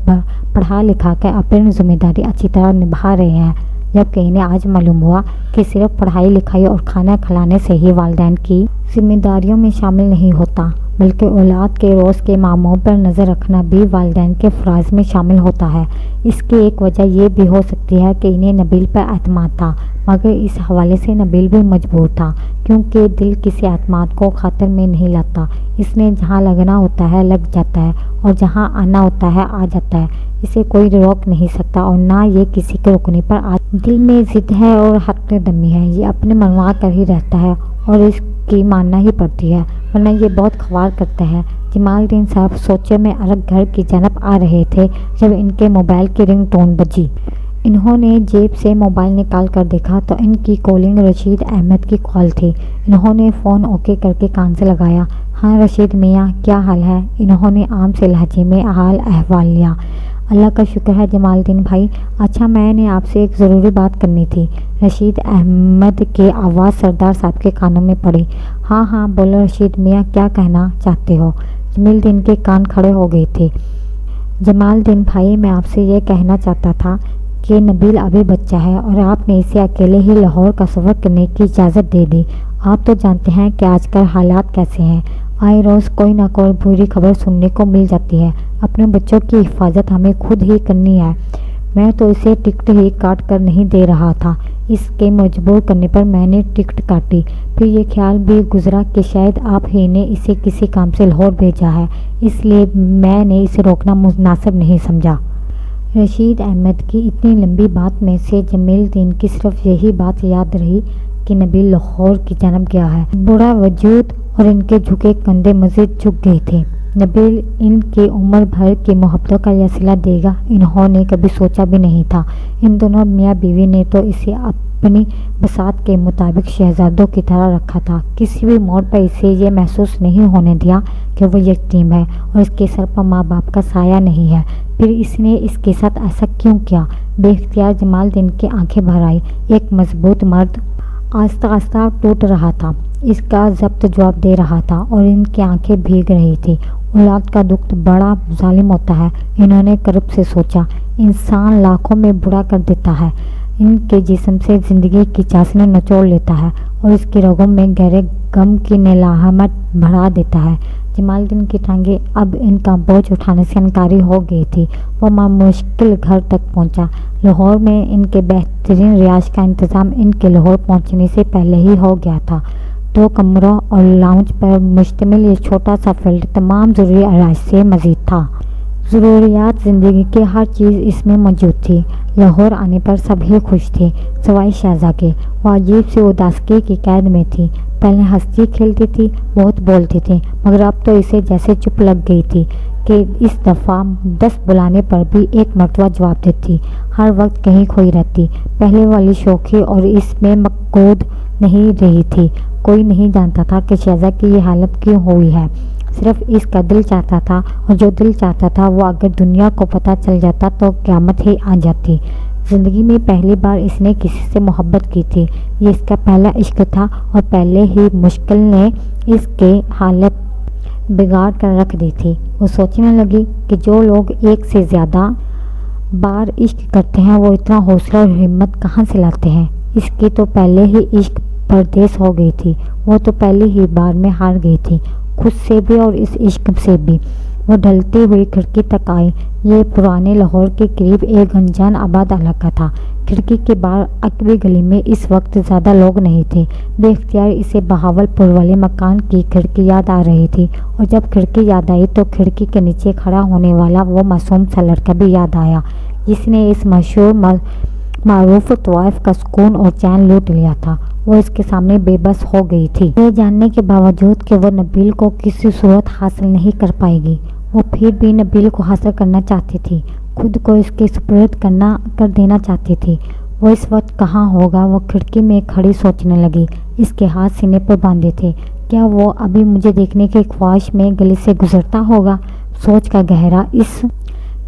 پڑھا لکھا کر اپنی ذمہ داری اچھی طرح نبھا رہے ہیں، جبکہ انہیں آج معلوم ہوا کہ صرف پڑھائی لکھائی اور کھانا کھلانے سے ہی والدین کی ذمہ داریوں میں شامل نہیں ہوتا، بلکہ اولاد کے روز کے معاملوں پر نظر رکھنا بھی والدین کے فرائض میں شامل ہوتا ہے۔ اس کی ایک وجہ یہ بھی ہو سکتی ہے کہ انہیں نبیل پر اعتماد تھا، مگر اس حوالے سے نبیل بھی مجبور تھا، کیونکہ دل کسی اعتماد کو خاطر میں نہیں لاتا۔ اس نے جہاں لگنا ہوتا ہے لگ جاتا ہے، اور جہاں آنا ہوتا ہے آ جاتا ہے۔ اسے کوئی روک نہیں سکتا اور نہ یہ کسی کے رکنے پر دل میں ضد ہے اور حق دمی ہے، یہ اپنے منوا کر ہی رہتا ہے اور اس کی ماننا ہی پڑتی ہے، ورنہ یہ بہت خوار کرتا ہے۔ جمال الدین صاحب سوچوں میں الگ گھر کی جانب آ رہے تھے جب ان کے موبائل کی رنگ ٹون بجی۔ انہوں نے جیب سے موبائل نکال کر دیکھا تو ان کی کالنگ رشید احمد کی کال تھی۔ انہوں نے فون اوکے کر کے کان سے لگایا۔ ہاں رشید میاں، کیا حال ہے؟ انہوں نے عام سے لہجے میں حال احوال لیا۔ اللہ کا شکر ہے جمال الدین بھائی۔ اچھا، میں نے آپ سے ایک ضروری بات کرنی تھی۔ رشید احمد کی آواز سردار صاحب کے کانوں میں پڑی۔ ہاں بولو رشید میاں، کیا کہنا چاہتے ہو؟ جمال الدین کے کان کھڑے ہو گئے تھے۔ جمال الدین بھائی، میں آپ سے یہ کہنا چاہتا تھا کہ نبیل ابھی بچہ ہے اور آپ نے اسے اکیلے ہی لاہور کا سفر کرنے کی اجازت دے دی۔ آپ تو جانتے ہیں کہ آج کل حالات کیسے ہیں، آئے روز کوئی نہ کوئی بری خبر سننے کو مل جاتی ہے۔ اپنے بچوں کی حفاظت ہمیں خود ہی کرنی ہے۔ میں تو اسے ٹکٹ ہی کاٹ کر نہیں دے رہا تھا، اس کے مجبور کرنے پر میں نے ٹکٹ کاٹی۔ پھر یہ خیال بھی گزرا کہ شاید آپ ہی نے اسے کسی کام سے لاہور بھیجا ہے، اس لیے میں نے اسے روکنا مناسب نہیں سمجھا۔ رشید احمد کی اتنی لمبی بات میں سے جمال الدین کی صرف یہی بات یاد رہی کہ نبیل لاہور کی جانب گیا ہے۔ بوڑھا وجود اور ان کے جھکے کندھے مزید جھک گئے تھے۔ نبیل ان کی عمر بھر کی محبتوں کا یہ صلہ دے گا، انہوں نے کبھی سوچا بھی نہیں تھا۔ ان دونوں میاں بیوی نے تو اسے اپنی بساط کے مطابق شہزادوں کی طرح رکھا تھا، کسی بھی موڑ پر اسے یہ محسوس نہیں ہونے دیا کہ وہ یتیم ہے اور اس کے سر پر ماں باپ کا سایہ نہیں ہے۔ پھر اس نے اس کے ساتھ ایسا کیوں کیا؟ بے اختیار جمال الدین کی آنکھیں بھر آئی۔ ایک مضبوط مرد آہستہ آہستہ ٹوٹ رہا تھا، اس کا ضبط جواب دے رہا تھا اور ان کی آنکھیں بھیگ رہی تھی۔ اولاد کا دکھ بڑا ظالم ہوتا ہے، انہوں نے کرب سے سوچا۔ انسان لاکھوں میں بڑا کر دیتا ہے، ان کے جسم سے زندگی کی چاشنی نچوڑ لیتا ہے اور اس کی رگوں میں گہرے غم کی نلاحمت بڑھا دیتا ہے۔ جمال الدین کی ٹانگیں اب ان کا بوجھ اٹھانے سے انکاری ہو گئی تھی۔ وہ مشکل گھر تک پہنچا۔ لاہور میں ان کے بہترین رہائش کا انتظام ان کے لاہور پہنچنے سے پہلے ہی ہو گیا تھا۔ 2 کمروں اور لاؤنج پر مشتمل یہ چھوٹا سا فلیٹ تمام ضروری آرائش سے مزید تھا۔ ضروریات زندگی کی ہر چیز اس میں موجود تھی۔ لاہور آنے پر سبھی خوش تھے سوائے شہزہ کے۔ وہ عجیب سی اداسکی کی قید میں تھی۔ پہلے ہنستی کھیلتی تھی، بہت بولتی تھی، مگر اب تو اسے جیسے چپ لگ گئی تھی کہ اس دفعہ 10 بلانے پر بھی 1 مرتبہ جواب دیتی۔ ہر وقت کہیں کھوئی رہتی، پہلے والی شوخی اور اس میں مقعود نہیں رہی تھی۔ کوئی نہیں جانتا تھا کہ شہزہ کی یہ حالت کیوں ہوئی ہے، صرف اس کا دل چاہتا تھا، اور جو دل چاہتا تھا وہ اگر دنیا کو پتہ چل جاتا تو قیامت ہی آ جاتی۔ زندگی میں پہلی بار اس نے کسی سے محبت کی تھی۔ یہ اس کا پہلا عشق تھا، اور پہلے ہی مشکل نے اس کی حالت بگاڑ کر رکھ دی تھی۔ وہ سوچنے لگی کہ جو لوگ ایک سے زیادہ بار عشق کرتے ہیں وہ اتنا حوصلہ اور ہمت کہاں سے لاتے ہیں۔ اس کی تو پہلے ہی عشق پردیس ہو گئی تھی، وہ تو پہلی ہی بار میں ہار گئی تھی، خود سے بھی اور اس عشق سے بھی۔ وہ ڈھلتی ہوئی کھڑکی تک آئی۔ یہ پرانے لاہور کے قریب ایک گنجان آباد علاقہ تھا۔ کھڑکی کے باہر عقبی گلی میں اس وقت زیادہ لوگ نہیں تھے۔ بے اختیار اسے بہاول پور والے مکان کی کھڑکی یاد آ رہی تھی، اور جب کھڑکی یاد آئی تو کھڑکی کے نیچے کھڑا ہونے والا وہ معصوم سا لڑکا بھی یاد آیا جس نے اس مشہور معروف طوائف کا سکون اور چین لوٹ لیا تھا۔ وہ اس کے سامنے بے بس ہو گئی تھی، یہ جاننے کے باوجود کہ وہ نبیل کو کسی صورت حاصل نہیں کر پائے گی۔ وہ پھر بھی نبیل کو حاصل کرنا چاہتی تھی، خود کو اس کے سپرد کر دینا چاہتی تھی۔ وہ اس وقت کہاں ہوگا؟ وہ کھڑکی میں کھڑی سوچنے لگی۔ اس کے ہاتھ سینے پر باندھے تھے، کیا وہ ابھی مجھے دیکھنے کی خواہش میں گلی سے گزرتا ہوگا؟ سوچ کا گہرا اس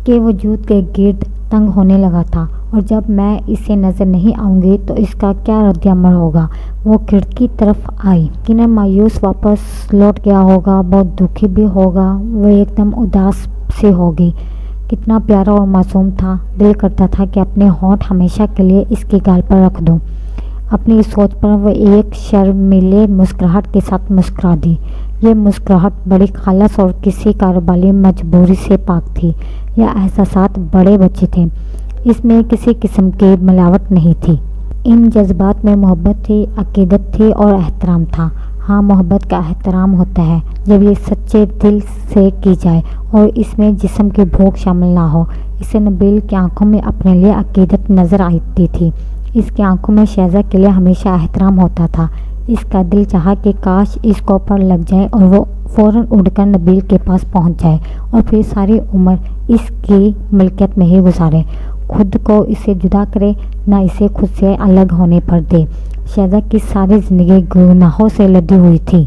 کے وجود کے گرد تنگ ہونے لگا تھا، اور جب میں اسے نظر نہیں آؤں گی تو اس کا کیا رد عمل ہوگا؟ وہ کھڑکی طرف آئی، یقیناً مایوس واپس لوٹ گیا ہوگا، بہت دکھی بھی ہوگا۔ وہ ایک دم اداس سی ہو گئی۔ کتنا پیارا اور معصوم تھا، دل کرتا تھا کہ اپنے ہونٹ ہمیشہ کے لیے اس کے گال پر رکھ دوں۔ اپنی اس سوچ پر وہ ایک شرمیلے مسکراہٹ کے ساتھ مسکرا دی۔ یہ مسکراہٹ بڑی خالص اور کسی کاروباری مجبوری سے پاک تھی۔ یہ احساسات بڑے بچے تھے، اس میں کسی قسم کی ملاوٹ نہیں تھی۔ ان جذبات میں محبت تھی، عقیدت تھی اور احترام تھا۔ ہاں، محبت کا احترام ہوتا ہے جب یہ سچے دل سے کی جائے اور اس میں جسم کی بھوک شامل نہ ہو۔ اسے نبیل کی آنکھوں میں اپنے لیے عقیدت نظر آتی تھی، اس کی آنکھوں میں شہزہ کے لیے ہمیشہ احترام ہوتا تھا۔ اس کا دل چاہا کہ کاش اس کو پر لگ جائے اور وہ فوراً اڑ کر نبیل کے پاس پہنچ جائے اور پھر ساری عمر اس کی ملکیت میں ہی گزارے، خود کو اسے جدا کرے، نہ اسے خود سے الگ ہونے پر دے۔ شہزہ کی ساری زندگی گناہوں سے لدی ہوئی تھی۔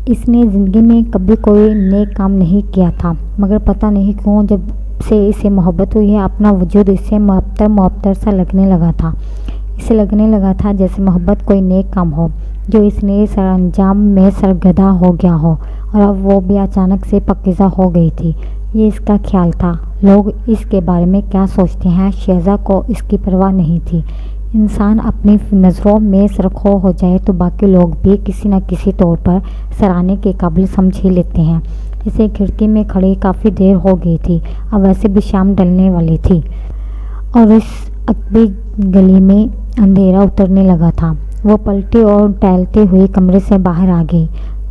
اس نے زندگی میں کبھی کوئی نیک کام نہیں کیا تھا، مگر پتہ نہیں کیوں جب سے اسے محبت ہوئی ہے اپنا وجود اسے معطر سا لگنے لگا تھا۔ اسے لگنے لگا تھا جیسے محبت کوئی نیک کام ہو جو اس نے سر انجام میں سرگردہ ہو گیا ہو، اور اب وہ بھی اچانک سے پاکیزہ ہو گئی تھی۔ یہ اس کا خیال تھا۔ لوگ اس کے بارے میں کیا سوچتے ہیں، شہزہ کو اس کی پرواہ نہیں تھی۔ انسان اپنی نظروں میں سرخو ہو جائے تو باقی لوگ بھی کسی نہ کسی طور پر سراہنے کے قابل سمجھ ہی لیتے ہیں۔ اسے کھڑکی میں کھڑی کافی دیر ہو گئی تھی، اب ویسے بھی شام ڈھلنے والی تھی اور اس عقبی گلی میں اندھیرا اترنے لگا تھا۔ وہ پلٹی اور ٹہلتے ہوئے کمرے سے باہر آ گئی۔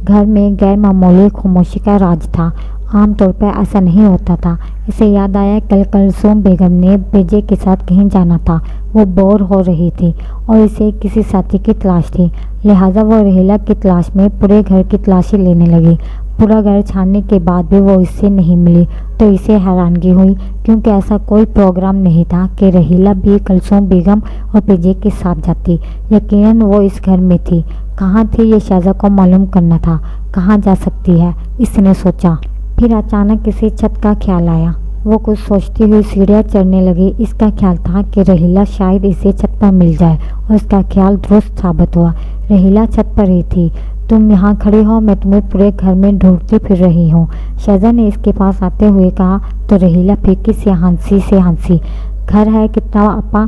گھر میں غیر معمولی خاموشی کا راج تھا، عام طور پر ایسا نہیں ہوتا تھا۔ اسے یاد آیا کل کلثوم بیگم نے بیجے کے ساتھ کہیں جانا تھا، وہ بور ہو رہی تھی اور اسے کسی ساتھی کی تلاش تھی، لہٰذا وہ رحیلہ کی تلاش میں پورے گھر کی تلاشی لینے لگی۔ پورا گھر چھاننے کے بعد بھی وہ اس سے نہیں ملی تو اسے حیرانگی ہوئی، کیونکہ ایسا کوئی پروگرام نہیں تھا کہ رحیلہ بھی کلثوم بیگم اور بیجے کے ساتھ جاتی۔ یقیناً وہ اس گھر میں تھی۔ کہاں تھی یہ شہزہ کو معلوم کرنا تھا۔ کہاں جا سکتی ہے، اس نے سوچا۔ پھر اچانک اسے چھت کا خیال آیا۔ وہ کچھ سوچتی ہوئی سیڑھیاں چڑھنے لگی۔ اس کا خیال تھا کہ رحیلہ شاید اسے چھت پر مل جائے، اور اس کا خیال درست ثابت ہوا۔ رحیلہ چھت پر ہی تھی۔ تم یہاں کھڑی ہو، میں تمہیں پورے گھر میں ڈھونڈتی پھر رہی ہوں، شہزہ نے اس کے پاس آتے ہوئے کہا تو رحیلہ پھیکی سے ہنسی۔ گھر ہے کتنا آپا؟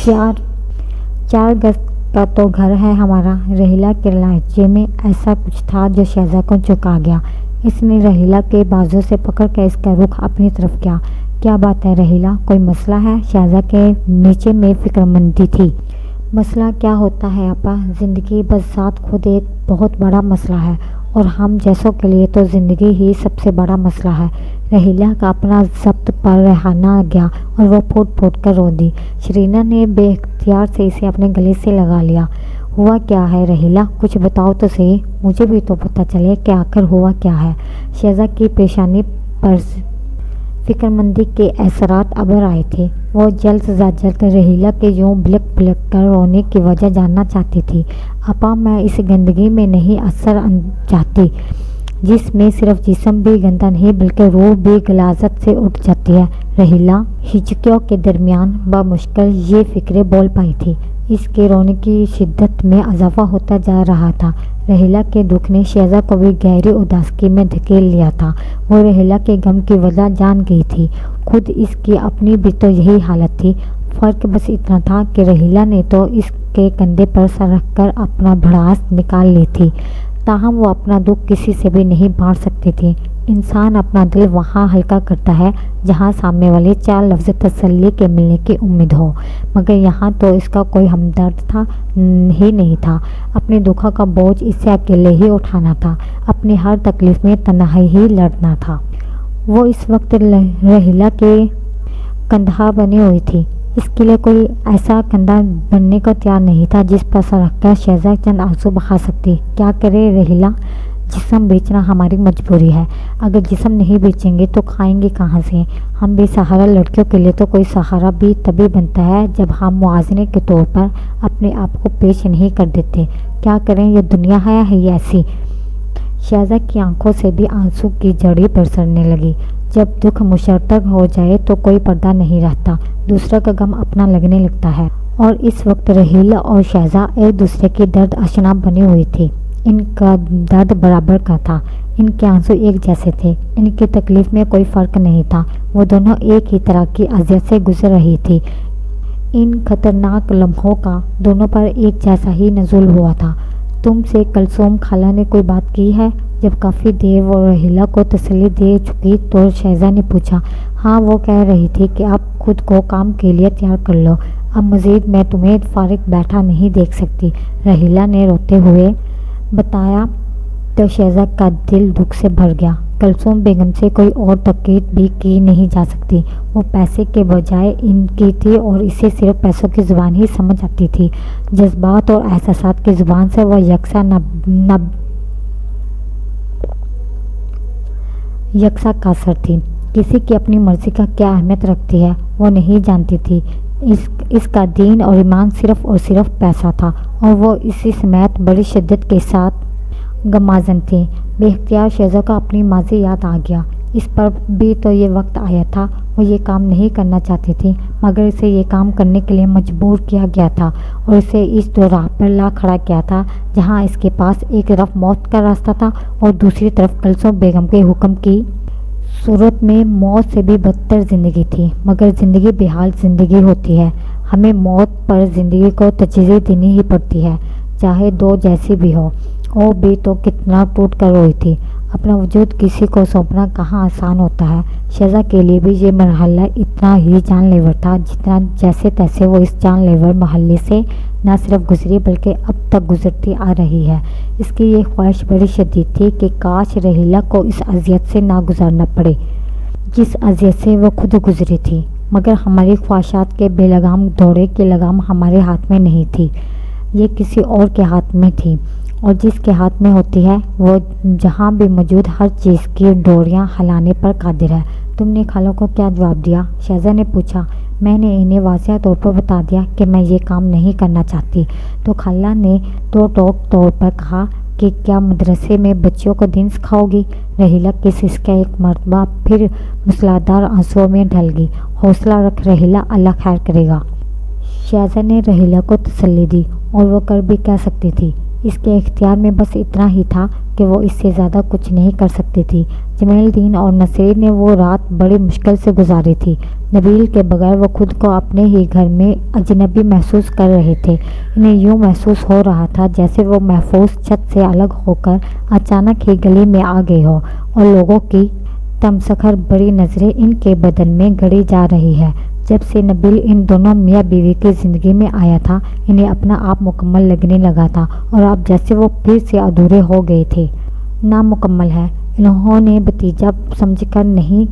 4 گز کا تو گھر ہے ہمارا۔ رحیلہ کے لہجے میں ایسا کچھ تھا جو شہزہ کو چونکا گیا۔ اس نے رحیلہ کے بازو سے پکڑ کر اس کا رخ اپنی طرف کیا۔ کیا بات ہے رحیلہ، کوئی مسئلہ ہے؟ شہزہ کے نیچے میں فکرمندی تھی۔ مسئلہ کیا ہوتا ہے آپا، زندگی بذات خود ایک بہت بڑا مسئلہ ہے، اور ہم جیسوں کے لیے تو زندگی ہی سب سے بڑا مسئلہ ہے۔ رحیلہ کا اپنا ضبط پر رہنا گیا اور وہ پھوٹ پھوٹ کر رو دی۔ شیرینا نے بے اختیار سے اسے اپنے گلے سے لگا لیا۔ ہوا کیا ہے رحیلہ، کچھ بتاؤ تو صحیح، مجھے بھی تو پتہ چلے کہ آخر ہوا کیا ہے۔ شہزا کی پیشانی پر فکر مندی کے اثرات ابھر آئے تھے۔ وہ جلد رحیلہ کے یوں بلک بلک کر رونے کی وجہ جاننا چاہتی تھی۔ اپا، میں اس گندگی میں نہیں اثر چاہتی جس میں صرف جسم بھی گندا نہیں بلکہ روح بھی غلاظت سے اٹھ جاتی ہے۔ رحیلہ ہچکیوں کے درمیان بمشکل یہ فکریں بول پائی تھی۔ اس کے رونے کی شدت میں اضافہ ہوتا جا رہا تھا۔ رحیلہ کے دکھ نے شہزا کو بھی گہری اداسی میں دھکیل لیا تھا۔ وہ رحیلہ کے غم کی وجہ جان گئی تھی۔ خود اس کی اپنی بھی تو یہی حالت تھی۔ فرق بس اتنا تھا کہ رحیلہ نے تو اس کے کندھے پر سر رکھ کر اپنا بھڑاس نکال لی تھی، تاہم وہ اپنا دکھ کسی سے بھی نہیں بانٹ سکتی تھی۔ انسان اپنا دل وہاں ہلکا کرتا ہے جہاں سامنے والے 4 لفظ تسلی کے ملنے کی امید ہو، مگر یہاں تو اس کا کوئی ہمدرد ہی نہیں تھا۔ اپنے دکھوں کا بوجھ اسے اکیلے ہی اٹھانا تھا، اپنی ہر تکلیف میں تنہائی ہی لڑنا تھا۔ وہ اس وقت رحیلہ کے کندھا بنی ہوئی تھی۔ اس کے لیے کوئی ایسا کندھا بننے کو تیار نہیں تھا جس پر سر رکھ کر شہزا چند آنسو بہا سکتی۔ کیا کرے رحیلہ، جسم بیچنا ہماری مجبوری ہے۔ اگر جسم نہیں بیچیں گے تو کھائیں گے کہاں سے؟ ہم بے سہارا لڑکیوں کے لیے تو کوئی سہارا بھی تبھی بنتا ہے جب ہم موازنے کے طور پر اپنے آپ کو پیش نہیں کر دیتے۔ کیا کریں، یہ دنیا ہے ہی ایسی۔ شہزا کی آنکھوں سے بھی آنسو کی جھڑی برسنے لگی۔ جب دکھ مشترک ہو جائے تو کوئی پردہ نہیں رہتا، دوسرا کا غم اپنا لگنے لگتا ہے۔ اور اس وقت رحیلہ اور شہزا ایک دوسرے کی درد آشنا بنی ہوئی تھی۔ ان کا درد برابر کا تھا، ان کے آنسو ایک جیسے تھے، ان کی تکلیف میں کوئی فرق نہیں تھا۔ وہ دونوں ایک ہی طرح کی اذیت سے گزر رہی تھی۔ ان خطرناک لمحوں کا دونوں پر ایک جیسا ہی نزول ہوا تھا۔ تم سے کلثوم خالہ نے کوئی بات کی ہے؟ جب کافی دیر وہ رحیلہ کو تسلی دے چکی تو شہزا نے پوچھا۔ ہاں، وہ کہہ رہی تھی کہ اب خود کو کام کے لیے تیار کر لو، اب مزید میں تمہیں فارغ بیٹھا نہیں دیکھ سکتی، رحیلہ نے روتے ہوئے بتایا۔ تو شہزا کا دل دکھ سے بھر گیا۔ کلثوم بیگم سے کوئی اور تقریر بھی کی نہیں جا سکتی۔ وہ پیسے کے بجائے ان کی تھی اور اسے صرف پیسوں کی زبان ہی سمجھ آتی تھی۔ جذبات اور احساسات کی زبان سے وہ یکساں قاصر تھی۔ کسی کی اپنی مرضی کا کیا اہمیت رکھتی ہے وہ نہیں جانتی تھی۔ اس کا دین اور ایمان صرف اور صرف پیسہ تھا اور وہ اسی سمیت بڑی شدت کے ساتھ غمازن تھی۔ بے اختیار شہزا کو اپنی ماضی یاد آ گیا۔ اس پر بھی تو یہ وقت آیا تھا، وہ یہ کام نہیں کرنا چاہتی تھی مگر اسے یہ کام کرنے کے لیے مجبور کیا گیا تھا اور اسے اس دو راہ پر لا کھڑا کیا تھا جہاں اس کے پاس ایک طرف موت کا راستہ تھا اور دوسری طرف کلثوم بیگم کے حکم کی صورت میں موت سے بھی بدتر زندگی تھی۔ مگر زندگی بحال زندگی ہوتی ہے، ہمیں موت پر زندگی کو ترجیح دینی ہی پڑتی ہے، چاہے دو جیسی بھی ہو۔ وہ بھی تو کتنا ٹوٹ کر روئی تھی۔ اپنا وجود کسی کو سونپنا کہاں آسان ہوتا ہے۔ شہزا کے لیے بھی یہ مرحلہ اتنا ہی جان لیوا تھا جتنا جیسے تیسے وہ اس جان لیوا مرحلے سے نہ صرف گزری بلکہ اب تک گزرتی آ رہی ہے۔ اس کی یہ خواہش بڑی شدید تھی کہ کاش رحیلہ کو اس اذیت سے نہ گزرنا پڑے جس اذیت سے وہ خود گزری تھی، مگر ہماری خواہشات کے بے لگام دوڑے کی لگام ہمارے ہاتھ میں نہیں تھی، یہ کسی اور کے ہاتھ میں تھی، اور جس کے ہاتھ میں ہوتی ہے وہ جہاں بھی موجود ہر چیز کی ڈوریاں ہلانے پر قادر ہے۔ تم نے خالہ کو کیا جواب دیا؟ شہزا نے پوچھا۔ میں نے انہیں واضح طور پر بتا دیا کہ میں یہ کام نہیں کرنا چاہتی۔ تو خالہ نے تو ٹوک طور پر کہا کہ کیا مدرسے میں بچیوں کو دین سکھاؤ گی؟ رحیلہ کی سسکیاں ایک مرتبہ پھر مسلادھار آنسوؤں میں ڈھل گئی۔ حوصلہ رکھ رحیلہ، اللہ خیر کرے گا۔ شہزا نے رحیلہ کو تسلی دی، اور وہ کر بھی کہہ سکتی تھی۔ اس کے اختیار میں بس اتنا ہی تھا کہ وہ اس سے زیادہ کچھ نہیں کر سکتی تھی۔ جمیل الدین اور نصیر نے وہ رات بڑی مشکل سے گزاری تھی۔ نبیل کے بغیر وہ خود کو اپنے ہی گھر میں اجنبی محسوس کر رہے تھے۔ انہیں یوں محسوس ہو رہا تھا جیسے وہ محفوظ چھت سے الگ ہو کر اچانک ہی گلی میں آ گئے ہو اور لوگوں کی تمسخر بڑی نظریں ان کے بدن میں گڑی جا رہی ہے۔ جب سے نبیل ان دونوں میاں بیوی کی زندگی میں آیا تھا انہیں اپنا آپ مکمل لگنے لگا تھا اور اب جیسے وہ پھر سے ادھورے ہو گئے تھے۔ نامکمل ہے۔ انہوں نے بھتیجا سمجھ کر نہیں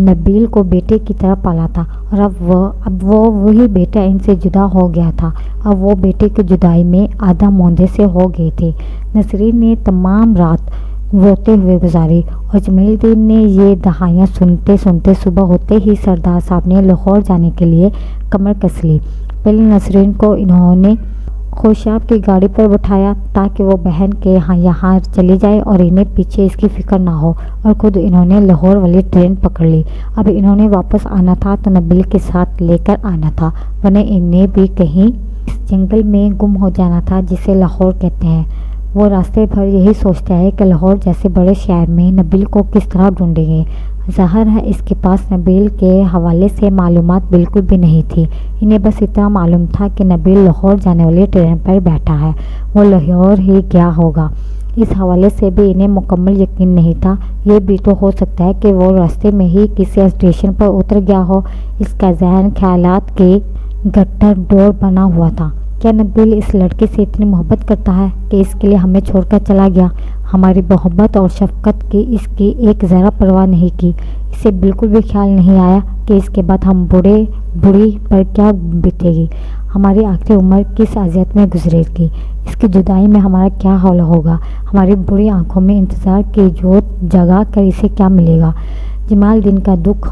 نبیل کو بیٹے کی طرح پالا تھا، اور اب وہ وہی بیٹا ان سے جدا ہو گیا تھا۔ اب وہ بیٹے کی جدائی میں آدھا موندے سے ہو گئے تھے۔ نسرین نے تمام رات روتے ہوئے گزاری، اور جمیل الدین نے یہ دہائیاں سنتے سنتے صبح ہوتے ہی سردار صاحب نے لاہور جانے کے لیے کمر کس لی۔ پہلے نسرین کو انہوں نے خوشاب کی گاڑی پر بٹھایا تاکہ وہ بہن کے یہاں چلی جائے اور انہیں پیچھے اس کی فکر نہ ہو، اور خود انہوں نے لاہور والی ٹرین پکڑ لی۔ اب انہوں نے واپس آنا تھا تو نبیل کے ساتھ لے کر آنا تھا، ورنہ انہیں بھی کہیں اس جنگل میں گم ہو جانا تھا جسے لاہور کہتے ہیں۔ وہ راستے بھر یہی سوچتا ہے کہ لاہور جیسے بڑے شہر میں نبیل کو کس طرح ڈھونڈیں گے۔ ظاہر ہے اس کے پاس نبیل کے حوالے سے معلومات بالکل بھی نہیں تھی۔ انہیں بس اتنا معلوم تھا کہ نبیل لاہور جانے والی ٹرین پر بیٹھا ہے، وہ لاہور ہی گیا ہوگا۔ اس حوالے سے بھی انہیں مکمل یقین نہیں تھا۔ یہ بھی تو ہو سکتا ہے کہ وہ راستے میں ہی کسی اسٹیشن پر اتر گیا ہو۔ اس کا ذہن خیالات کے گٹر ڈور بنا ہوا تھا۔ کیا نبیل اس لڑکے سے اتنی محبت کرتا ہے کہ اس کے لیے ہمیں چھوڑ کر چلا گیا؟ ہماری محبت اور شفقت کی اس کی ایک ذرا پرواہ نہیں کی۔ اسے بالکل بھی خیال نہیں آیا کہ اس کے بعد ہم بوڑھی پر کیا بیتے گی، ہماری آخری عمر کس اذیت میں گزرے گی، اس کی جدائی میں ہمارا کیا حال ہوگا، ہماری بڑی آنکھوں میں انتظار کی جوت جگا کر اسے کیا ملے گا۔ جمال الدین کا دکھ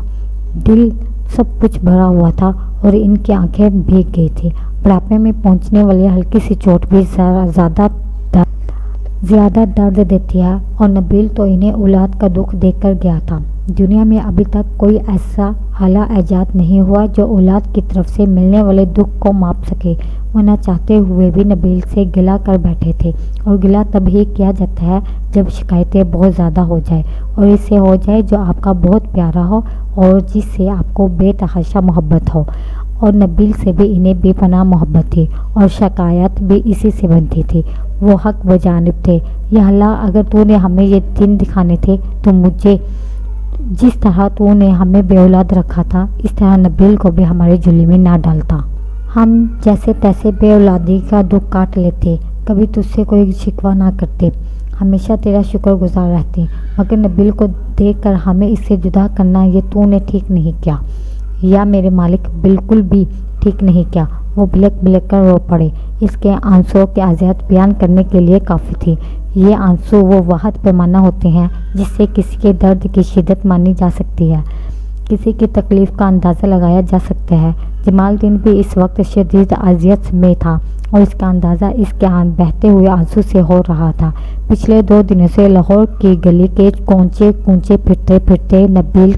دل سب کچھ بھرا ہوا تھا اور ان کی آنکھیں بھیگ گئی تھی۔ بڑھاپے میں پہنچنے والی ہلکی سی چوٹ بھی زیادہ درد دیتی ہے، اور نبیل تو انہیں اولاد کا دکھ دیکھ کر گیا تھا۔ دنیا میں ابھی تک کوئی ایسا آلہ ایجاد نہیں ہوا جو اولاد کی طرف سے ملنے والے دکھ کو ماپ سکے۔ وہ نہ چاہتے ہوئے بھی نبیل سے گلہ کر بیٹھے تھے، اور گلہ تب ہی کیا جاتا ہے جب شکایتیں بہت زیادہ ہو جائے، اور اس سے ہو جائے جو آپ کا بہت پیارا ہو اور جس سے آپ کو بے تحاشا محبت ہو۔ اور نبیل سے بھی انہیں بے پناہ محبت تھی، اور شکایت بھی اسی سے بنتی تھی۔ وہ حق بجانب تھے۔ یا اللہ، اگر تو نے ہمیں یہ دن دکھانے تھے تو مجھے جس طرح تو نے ہمیں بے اولاد رکھا تھا، اس طرح نبیل کو بھی ہمارے جھولی میں نہ ڈالتا۔ ہم جیسے تیسے بے اولادی کا دکھ کاٹ لیتے، کبھی تجھ سے کوئی شکوہ نہ کرتے، ہمیشہ تیرا شکر گزار رہتے، مگر نبیل کو دیکھ کر ہمیں اس سے جدا کرنا یہ تو نے ٹھیک نہیں کیا۔ یا میرے مالک، بالکل بھی ٹھیک نہیں کیا۔ وہ بلک بلک کر رو پڑے۔ اس کے آنسوؤں کی اذیت بیان کرنے کے لیے کافی تھی۔ یہ آنسو وہ واحد پیمانہ ہوتے ہیں جس سے کسی کے درد کی شدت مانی جا سکتی ہے، کسی کی تکلیف کا اندازہ لگایا جا سکتا ہے۔ جمال الدین بھی اس وقت شدید اذیت میں تھا، اور اس کا اندازہ اس کے بہتے ہوئے آنسو سے ہو رہا تھا۔ پچھلے 2 دنوں سے لاہور کی گلی کے کونچے کونچے پھرتے پھرتے نبیل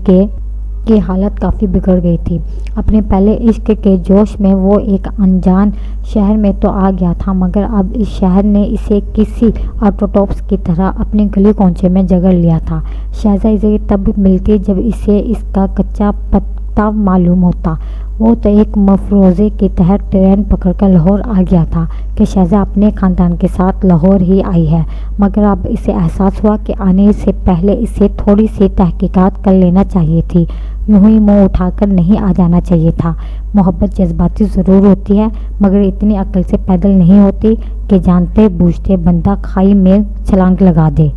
کی حالت کافی بگڑ گئی تھی۔ اپنے پہلے عشق کے جوش میں وہ ایک انجان شہر میں تو آ گیا تھا، مگر اب اس شہر نے اسے کسی آٹوٹوپس کی طرح اپنے گلی کونچے میں جگڑ لیا تھا۔ شہزادی تب ملتی جب اسے اس کا کچا پتہ معلوم ہوتا۔ وہ تو ایک مفروضے کے تحت ٹرین پکڑ کر لاہور آ گیا تھا کہ شہزہ اپنے خاندان کے ساتھ لاہور ہی آئی ہے، مگر اب اسے احساس ہوا کہ آنے سے پہلے اسے تھوڑی سی تحقیقات کر لینا چاہیے تھی، یوں ہی منہ اٹھا کر نہیں آ جانا چاہیے تھا۔ محبت جذباتی ضرور ہوتی ہے، مگر اتنی عقل سے پیدل نہیں ہوتی کہ جانتے بوجھتے بندہ کھائی میں چھلانگ لگا دے۔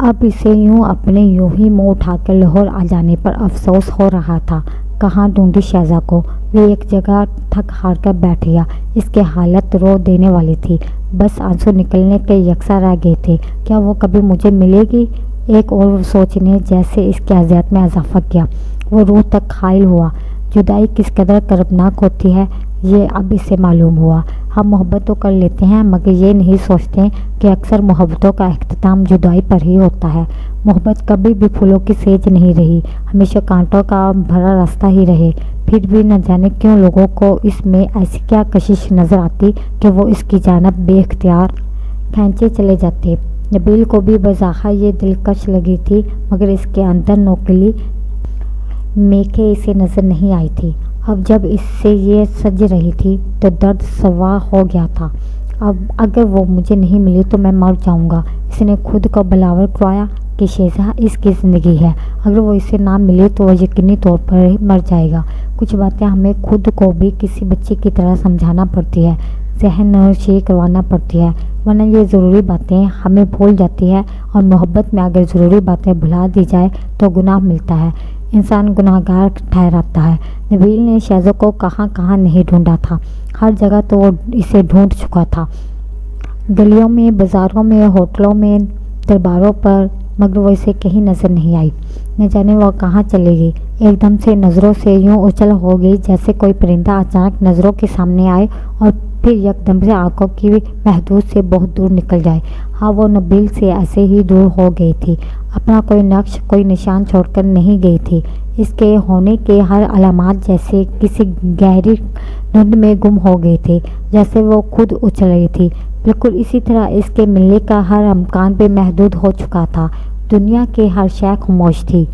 اب اسے اپنے یوں ہی منہ اٹھا کر لاہور آ جانے پر افسوس ہو رہا تھا۔ کہاں ڈھونڈی شہزہ کو؟ وہ ایک جگہ تھک ہار کر بیٹھ گیا۔ اس کی حالت رو دینے والی تھی، بس آنسو نکلنے کے یکساں رہ گئے تھے۔ کیا وہ کبھی مجھے ملے گی؟ ایک اور سوچ نے جیسے اس کی اذیت میں اضافہ کیا۔ وہ روح تک حائل ہوا۔ جدائی کس قدر کربناک ہوتی ہے یہ اب اسے معلوم ہوا۔ ہم محبت تو کر لیتے ہیں، مگر یہ نہیں سوچتے کہ اکثر محبتوں کا اختتام جدائی پر ہی ہوتا ہے۔ محبت کبھی بھی پھولوں کی سیج نہیں رہی، ہمیشہ کانٹوں کا بھرا راستہ ہی رہے۔ پھر بھی نہ جانے کیوں لوگوں کو اس میں ایسی کیا کشش نظر آتی کہ وہ اس کی جانب بے اختیار کھینچے چلے جاتے۔ نبیل کو بھی بظاہر یہ دلکش لگی تھی، مگر اس کے اندر نوکیلی میخیں اسے نظر نہیں آئی تھی۔ اب جب اس سے یہ سج رہی تھی تو درد سوا ہو گیا تھا۔ اب اگر وہ مجھے نہیں ملی تو میں مر جاؤں گا۔ اس نے خود کو بلاور کروایا کہ شہزہ اس کی زندگی ہے، اگر وہ اسے نہ ملے تو وہ یقینی طور پر مر جائے گا۔ کچھ باتیں ہمیں خود کو بھی کسی بچے کی طرح سمجھانا پڑتی ہے۔ ذہن نشیں کروانا پڑتی ہے، ورنہ یہ ضروری باتیں ہمیں بھول جاتی ہے، اور محبت میں اگر ضروری باتیں بھلا دی جائے تو گناہ ملتا ہے، انسان گناہگار ٹھہراتا ہے۔ نبیل نے شہزوں کو کہاں کہاں نہیں ڈھونڈا تھا، ہر جگہ تو وہ اسے ڈھونڈ چکا تھا، گلیوں میں، بازاروں میں، ہوٹلوں میں، درباروں پر، مگر وہ اسے کہیں نظر نہیں آئی۔ نہ جانے وہ کہاں چلی گئی، ایک دم سے نظروں سے یوں اچھل ہو گئی جیسے کوئی پرندہ اچانک نظروں کے سامنے آئے اور پھر یکدم سے آنکھوں کی محدود سے بہت دور نکل جائے۔ ہاں، وہ نبیل سے ایسے ہی دور ہو گئی تھی، اپنا کوئی نقش، کوئی نشان چھوڑ کر نہیں گئی تھی، اس کے ہونے کے ہر علامات جیسے کسی گہری دھند میں گم ہو گئی تھی، جیسے وہ خود اچھل رہی تھی، بالکل اسی طرح اس کے ملنے کا ہر امکان بھی محدود ہو چکا تھا۔ دنیا کے ہر شے خاموش تھی،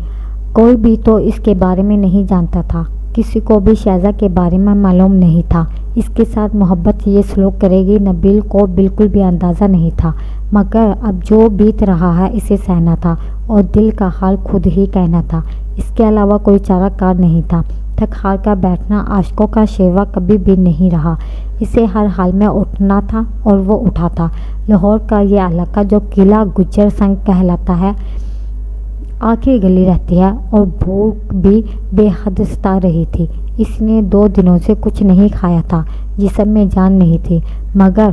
کوئی بھی تو اس کے بارے میں نہیں جانتا تھا، کسی کو بھی شہزہ کے بارے میں معلوم نہیں تھا، اس کے ساتھ محبت یہ سلوک کرے گی نبیل کو بالکل بھی اندازہ نہیں تھا، مگر اب جو بیت رہا ہے اسے سہنا تھا اور دل کا حال خود ہی کہنا تھا، اس کے علاوہ کوئی چارہ کار نہیں تھا۔ تھک ہار کر بیٹھنا عاشقوں کا شیوا کبھی بھی نہیں رہا، اسے ہر حال میں اٹھنا تھا اور وہ اٹھا تھا۔ لاہور کا یہ علاقہ جو قلعہ گجر سنگ کہلاتا ہے، آخری گلی رہتی ہے، اور بھوک بھی بے حد ستا رہی تھی۔ اس نے 2 دنوں سے کچھ نہیں کھایا تھا، جسم میں جان نہیں تھی، مگر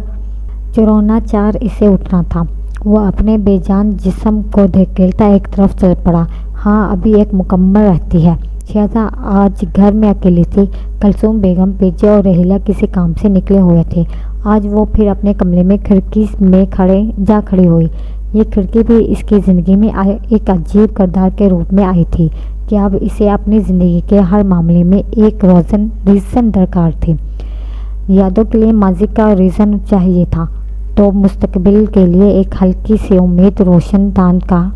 چرونا چار اسے اٹھنا تھا۔ وہ اپنے بے جان جسم کو دھکیلتا ایک طرف چل پڑا۔ ہاں، ابھی ایک مکمل رہتی ہے۔ شہزہ آج گھر میں اکیلی تھی، کلثوم بیگم پیچھے اور رحیلہ کسی کام سے نکلے ہوئے تھے۔ آج وہ پھر اپنے کمرے میں کھڑکی میں کھڑی ہوئی۔ یہ کھڑکی بھی اس کی زندگی میں ایک عجیب کردار کے روپ میں آئی تھی کہ اب اسے اپنی زندگی کے ہر معاملے میں ایک ریزن درکار تھی۔ یادوں کے لیے ماضی کا ریزن چاہیے تھا تو مستقبل کے لیے ایک ہلکی سی امید روشن دان کا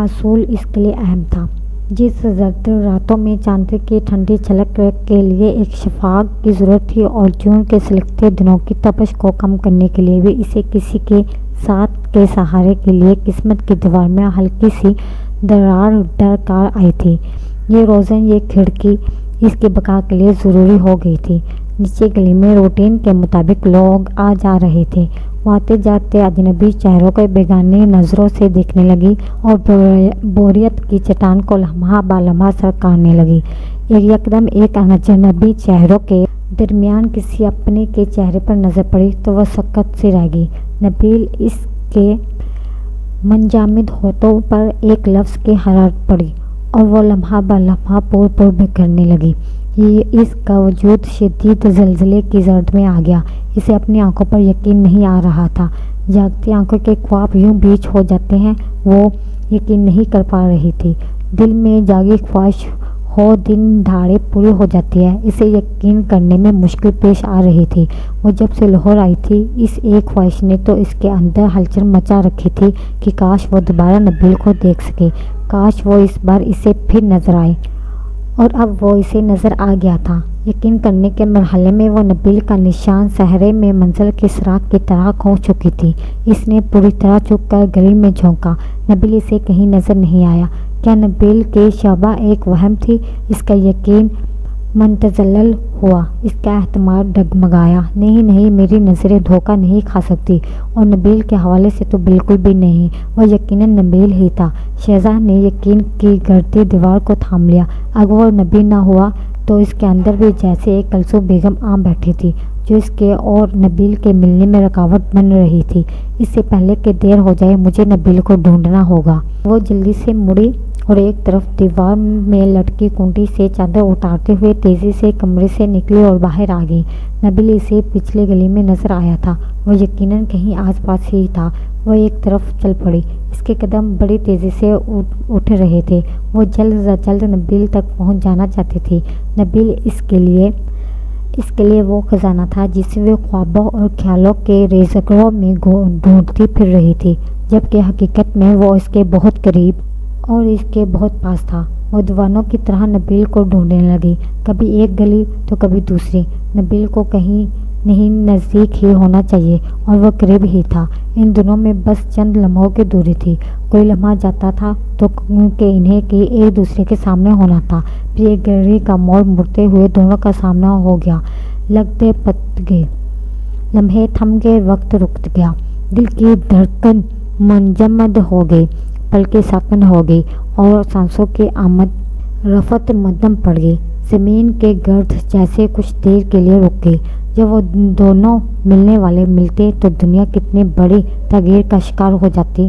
اصول اس کے لیے اہم تھا۔ جس زرد راتوں میں چاند کی ٹھنڈی جھلک کے لیے ایک شفاق کی ضرورت تھی، اور جون کے سلگتے دنوں کی تپش کو کم کرنے کے لیے بھی اسے کسی کے ساتھ کے سہارے کے لیے قسمت کی دیوار میں ہلکی سی درار درکار آئی تھی۔ یہ روزن، یہ کھڑکی اس کی بقا کے لیے ضروری ہو گئی تھی۔ نیچے گلی میں روٹین کے مطابق لوگ آ جا رہے تھے، وہ آتے جاتے اجنبی چہروں کو بیگانی نظروں سے دیکھنے لگی اور بوریت کی چٹان کو لمحہ بہ لمحہ سرکانے لگی۔ یکدم ایک اجنبی چہروں کے درمیان کسی اپنے کے چہرے پر نظر پڑی تو وہ سکت سی رہ گئی۔ نبیل، اس کے منجمد ہونٹوں پر ایک لفظ کی حرارت پڑی اور وہ لمحہ بہ لمحہ پور بکھرنے لگی۔ اس کا وجود شدید زلزلے کی زرد میں آ گیا، اسے اپنی آنکھوں پر یقین نہیں آ رہا تھا۔ جاگتی آنکھوں کے خواب یوں بیچ ہو جاتے ہیں، وہ یقین نہیں کر پا رہی تھی۔ دل میں جاگی خواہش ہو دن دھاڑے پوری ہو جاتی ہے، اسے یقین کرنے میں مشکل پیش آ رہی تھی۔ وہ جب سے لاہور آئی تھی، اس ایک خواہش نے تو اس کے اندر ہلچل مچا رکھی تھی کہ کاش وہ دوبارہ نبیل کو دیکھ سکے، کاش وہ اس بار اسے پھر نظر آئے۔ اور اب وہ اسے نظر آ گیا تھا۔ یقین کرنے کے مرحلے میں وہ نبیل کا نشان صحرے میں منزل کے سراغ کی طرح کھو چکی تھی۔ اس نے پوری طرح جھک کر گلی میں جھونکا، نبیل اسے کہیں نظر نہیں آیا۔ کیا نبیل کے شبح ایک وہم تھی؟ اس کا یقین متزلزل ہوا، اس کا اعتماد ڈگمگایا۔ نہیں، میری نظریں دھوکہ نہیں کھا سکتی، اور نبیل کے حوالے سے تو بالکل بھی نہیں، وہ یقیناً نبیل ہی تھا۔ شہزاد نے یقین کی گرتی دیوار کو تھام لیا۔ اگر وہ نبیل نہ ہوا تو اس کے اندر بھی جیسے ایک کلثوم بیگم آ بیٹھی تھی، جو اس کے اور نبیل کے ملنے میں رکاوٹ بن رہی تھی۔ اس سے پہلے کہ دیر ہو جائے، مجھے نبیل کو ڈھونڈنا ہوگا۔ وہ جلدی سے مڑی اور ایک طرف دیوار میں لٹکی کنڈی سے چادر اتارتے ہوئے تیزی سے کمرے سے نکلی اور باہر آ گئی۔ نبیل اسے پچھلی گلی میں نظر آیا تھا، وہ یقیناً کہیں آس پاس ہی تھا۔ وہ ایک طرف چل پڑی، اس کے قدم بڑی تیزی سے اٹھ رہے تھے، وہ جلد از جلد نبیل تک پہنچ جانا چاہتی تھی۔ نبیل اس کے لیے وہ خزانہ تھا جسے وہ خوابوں اور خیالوں کے ریزگروں میں ڈھونڈتی پھر رہی تھی، جبکہ حقیقت میں وہ اس کے بہت قریب اور اس کے بہت پاس تھا۔ وہ دیوانوں کی طرح نبیل کو ڈھونڈنے لگی، کبھی ایک گلی تو کبھی دوسری۔ نبیل کو کہیں نہیں نزدیک ہی ہونا چاہیے، اور وہ قریب ہی تھا۔ ان دونوں میں بس چند لمحوں کی دوری تھی۔ کوئی لمحہ جاتا تھا تو کہ انہیں کی ایک دوسرے کے سامنے ہونا تھا، پھر ایک گلی کا موڑ مڑتے ہوئے دونوں کا سامنا ہو گیا، لمحے تھم گئے، وقت رک گیا، دل کی دھڑکن منجمد ہو گئی، پلکیں ساکن ہو گئی اور سانسوں کی آمد رفت مدھم پڑ گئی۔ زمین کے گرد جیسے کچھ دیر کے لیے رک گئی۔ جب وہ دونوں ملنے والے ملتے تو دنیا کتنی بڑی تغیر کا شکار ہو جاتی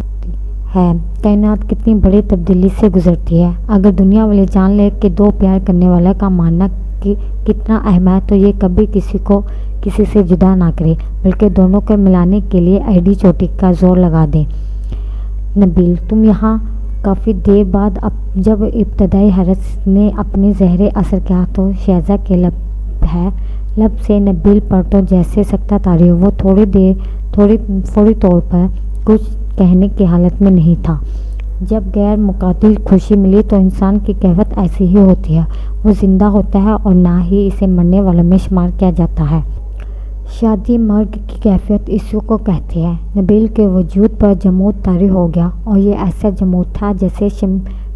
ہے، کائنات کتنی بڑی تبدیلی سے گزرتی ہے۔ اگر دنیا والے جان لے کہ دو پیار کرنے والے کا ماننا کتنا اہم ہے تو یہ کبھی کسی کو کسی سے جدا نہ کرے، بلکہ دونوں کو ملانے کے لیے ایڑی چوٹی کا زور لگا دے۔ نبیل، تم یہاں کافی دیر بعد جب ابتدائی حرس نے اپنے زہر اثر کیا تو شہزہ کے لب سے نبیل پر تو جیسے سکتہ طاری ہو۔ وہ فوری طور پر کچھ کہنے کی حالت میں نہیں تھا۔ جب غیر متعدل خوشی ملی تو انسان کی کیفیت ایسی ہی ہوتی ہے، وہ زندہ ہوتا ہے اور نہ ہی اسے مرنے والوں میں شمار کیا جاتا ہے۔ شادی مرگ کی کیفیت اسی کو کہتے ہیں۔ نبیل کے وجود پر جمود طاری ہو گیا اور یہ ایسا جمود تھا جیسے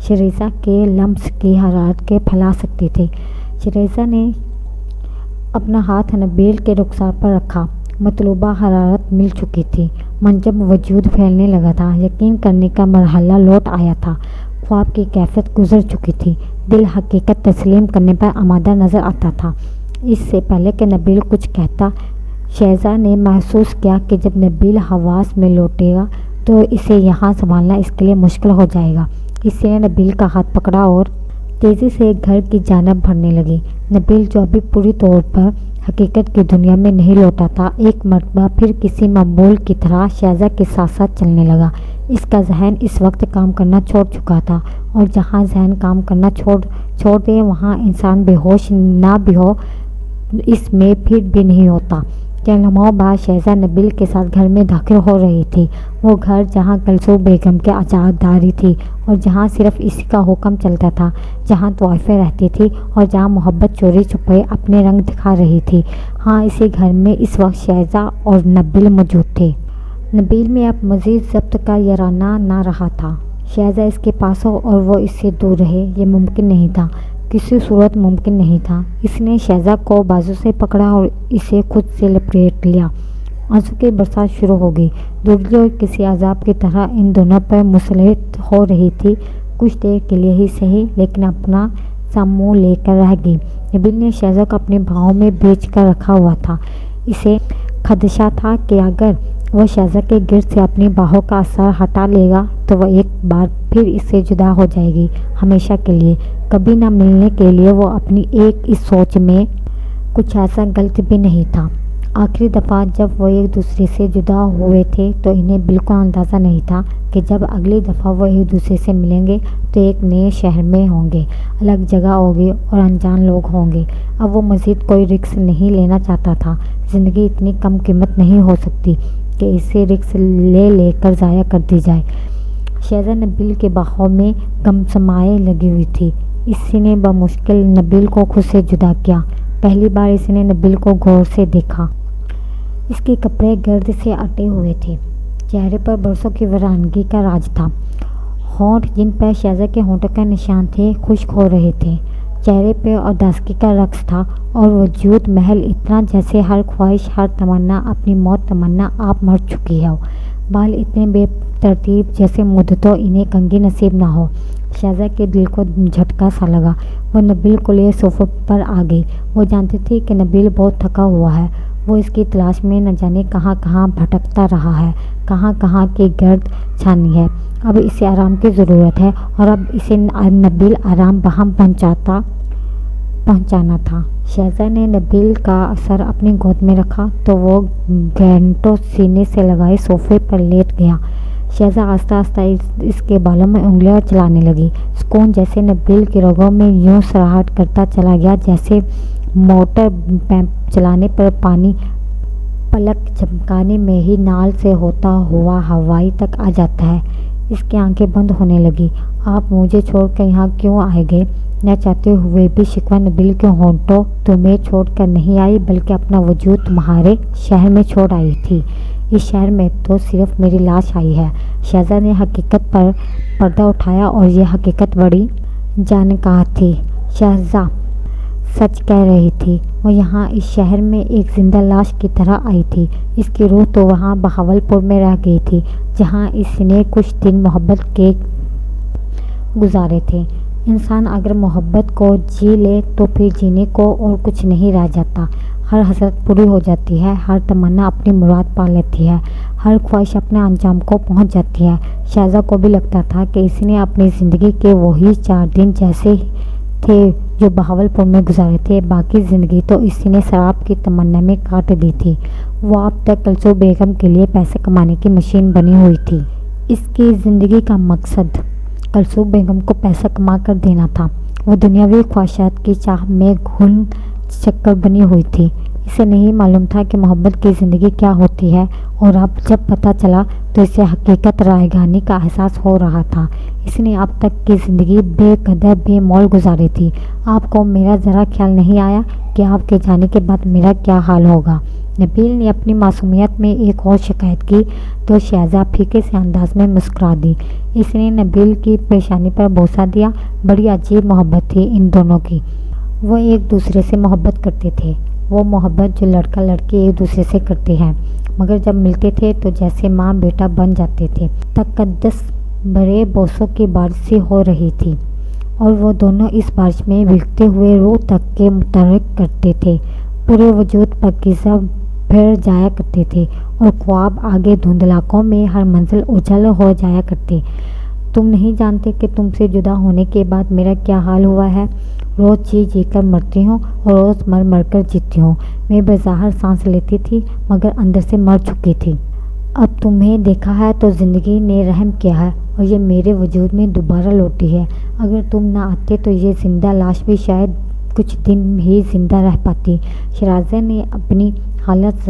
شریزہ کے لمس کی حرارت کے پھیلا سکتی تھی۔ شریزہ نے اپنا ہاتھ نبیل کے رخسار پر رکھا، مطلوبہ حرارت مل چکی تھی، منجم وجود پھیلنے لگا تھا، یقین کرنے کا مرحلہ لوٹ آیا تھا، خواب کی کیفیت گزر چکی تھی، دل حقیقت تسلیم کرنے پر آمادہ نظر آتا تھا۔ اس سے پہلے کہ نبیل کچھ کہتا، شہزہ نے محسوس کیا کہ جب نبیل حواس میں لوٹے گا تو اسے یہاں سنبھالنا اس کے لیے مشکل ہو جائے گا۔ اس نے نبیل کا ہاتھ پکڑا اور تیزی سے گھر کی جانب بڑھنے لگی۔ نبیل جو ابھی پوری طور پر حقیقت کی دنیا میں نہیں لوٹا تھا، ایک مرتبہ پھر کسی معمول کی طرح شہزہ کے ساتھ ساتھ چلنے لگا۔ اس کا ذہن اس وقت کام کرنا چھوڑ چکا تھا، اور جہاں ذہن کام کرنا چھوڑ دے وہاں انسان بے ہوش نہ بھی ہو اس میں پھر بھی نہیں ہوتا۔ چند لمحوں بعد شہزہ نبیل کے ساتھ گھر میں داخل ہو رہی تھی، وہ گھر جہاں کلثوم بیگم کی عزاداری تھی اور جہاں صرف اسی کا حکم چلتا تھا، جہاں طوائفیں رہتی تھی اور جہاں محبت چوری چھپے اپنے رنگ دکھا رہی تھی۔ ہاں، اسی گھر میں اس وقت شہزہ اور نبیل موجود تھے۔ نبیل میں اب مزید ضبط کا یارانہ نہ رہا تھا۔ شہزہ اس کے پاس ہو اور وہ اس سے دور رہے، یہ ممکن نہیں تھا، کسی صورت ممکن نہیں تھا۔ اس نے شہزہ کو بازو سے پکڑا اور اسے خود سے لپیٹ لیا۔ آنسو کی برسات شروع ہو گئی، دردی اور کسی عذاب کی طرح ان دونوں پر مسلط ہو رہی تھی۔ کچھ دیر کے لیے ہی صحیح، لیکن اپنا سا منہ لے کر رہ گئی۔ نبیل نے شہزہ کو اپنی بھاؤں میں بیچ کر رکھا ہوا تھا۔ اسے خدشہ تھا کہ اگر وہ شہزہ کے گرد سے اپنی باہوں کا اثر ہٹا لے گا تو وہ ایک بار پھر اس سے جدا ہو جائے گی، ہمیشہ کے لیے، کبھی نہ ملنے کے لیے۔ وہ اپنی اس سوچ میں کچھ ایسا غلط بھی نہیں تھا۔ آخری دفعہ جب وہ ایک دوسرے سے جدا ہوئے تھے تو انہیں بالکل اندازہ نہیں تھا کہ جب اگلی دفعہ وہ ایک دوسرے سے ملیں گے تو ایک نئے شہر میں ہوں گے، الگ جگہ ہوگی اور انجان لوگ ہوں گے۔ اب وہ مزید کوئی رسک نہیں لینا چاہتا تھا۔ زندگی اتنی کم قیمت نہیں ہو سکتی کہ اسے رسک لے کر ضائع کر دی جائے۔ شہزہ نبیل کے باہوں میں گمسمائے لگی ہوئی تھی۔ اس نے بمشکل نبیل کو خود سے جدا کیا۔ پہلی بار اس نے نبیل کو غور سے دیکھا۔ اس کے کپڑے گرد سے اٹے ہوئے تھے، چہرے پر برسوں کی ویرانگی کا راج تھا۔ ہونٹ جن پر شہزہ کے ہونٹوں کا نشان تھے خشک ہو رہے تھے، چہرے پہ اداسگی کا رقص تھا اور وجود محل اتنا جیسے ہر خواہش، ہر تمنا، اپنی موت تمنا آپ مر چکی ہو۔ بال اتنے بے ترتیب جیسے مدتوں انہیں کنگھی نصیب نہ ہو۔ شہزہ کے دل کو جھٹکا سا لگا۔ وہ نبیل کو لیے صوفے پر آ گئی۔ وہ جانتی تھی کہ نبیل بہت تھکا ہوا ہے، وہ اس کی تلاش میں نہ جانے کہاں کہاں بھٹکتا رہا ہے، کہاں کہاں کی گرد چھانی ہے۔ اب اسے آرام کی ضرورت ہے اور اب اسے نبیل آرام بہم پہنچانا تھا۔ شہزہ نے نبیل کا سر اپنی گود میں رکھا تو وہ گھنٹوں سینے سے لگائے صوفے پر لیٹ گیا۔ شہزہ آہستہ آہستہ اس کے بالوں میں انگلیاں چلانے لگی۔ سکون جیسے نبیل کی رگوں میں یوں سراہٹ کرتا چلا گیا جیسے موٹر پمپ چلانے پر پانی پلک جھپکانے میں ہی نال سے ہوتا ہوا ہوائی تک آ جاتا ہے۔ اس کی آنکھیں بند ہونے لگی۔ آپ مجھے چھوڑ کر یہاں کیوں آئے گئے؟ نہ چاہتے ہوئے بھی شکوہ نبیل کے ہونٹوں تمہیں چھوڑ کر نہیں آئی بلکہ اپنا وجود تمہارے شہر میں چھوڑ آئی تھی۔ اس شہر میں تو صرف میری لاش آئی ہے۔ شہزہ نے حقیقت پر پردہ اٹھایا اور یہ حقیقت بڑی جانکاہ تھی۔ شہزہ سچ کہہ رہی تھی۔ وہ یہاں اس شہر میں ایک زندہ لاش کی طرح آئی تھی۔ اس کی روح تو وہاں بہاولپور میں رہ گئی تھی، جہاں اس نے کچھ دن محبت کے گزارے تھے۔ انسان اگر محبت کو جی لے تو پھر جینے کو اور کچھ نہیں رہ جاتا۔ ہر حسرت پوری ہو جاتی ہے، ہر تمنا اپنی مراد پا لیتی ہے، ہر خواہش اپنے انجام کو پہنچ جاتی ہے۔ شہزہ کو بھی لگتا تھا کہ اس نے اپنی زندگی کے وہی 4 دن جیسے تھے جو بہاولپور میں گزارے تھے، باقی زندگی تو اس نے شراب کی تمنا میں کاٹ دی تھی۔ وہ اب تک کلثوم بیگم کے لیے پیسے کمانے کی مشین بنی ہوئی تھی۔ اس کی زندگی کا مقصد کلثوم بیگم کو پیسہ کما کر دینا تھا۔ وہ دنیاوی خواہشات کی چاہ میں گھن چکر بنی ہوئی تھی۔ اسے نہیں معلوم تھا کہ محبت کی زندگی کیا ہوتی ہے، اور اب جب پتہ چلا تو اسے حقیقت رائگانی کا احساس ہو رہا تھا۔ اس نے اب تک کی زندگی بے قدر بے مول گزاری تھی۔ آپ کو میرا ذرا خیال نہیں آیا کہ آپ کے جانے کے بعد میرا کیا حال ہوگا؟ نبیل نے اپنی معصومیت میں ایک اور شکایت کی تو شہزہ پھیکے سے انداز میں مسکرا دی۔ اس نے نبیل کی پیشانی پر بوسہ دیا۔ بڑی عجیب محبت تھی ان دونوں کی۔ وہ ایک دوسرے سے محبت کرتے تھے، وہ محبت جو لڑکا لڑکی ایک دوسرے سے کرتے ہیں، مگر جب ملتے تھے تو جیسے ماں بیٹا بن جاتے تھے۔ تقدس بڑے بوسوں کی بارش سی ہو رہی تھی، اور وہ دونوں اس بارش میں بھیگتے ہوئے روح تک کے متحرک کرتے تھے۔ پورے وجود پاکیزہ بھر جایا کرتے تھے، اور خواب آگے دھندلاکوں میں ہر منزل اجل ہو جایا کرتے۔ تم نہیں جانتے کہ تم سے جدا ہونے کے بعد میرا کیا حال ہوا ہے۔ روز جی جی کر مرتی ہوں اور روز مر مر کر جیتی ہوں۔ میں بظاہر سانس لیتی تھی مگر اندر سے مر چکی تھی۔ اب تمہیں دیکھا ہے تو زندگی نے رحم کیا ہے اور یہ میرے وجود میں دوبارہ لوٹی ہے۔ اگر تم نہ آتے تو یہ زندہ لاش بھی شاید کچھ دن ہی زندہ رہ پاتی۔ شہزادے نے اپنی حالت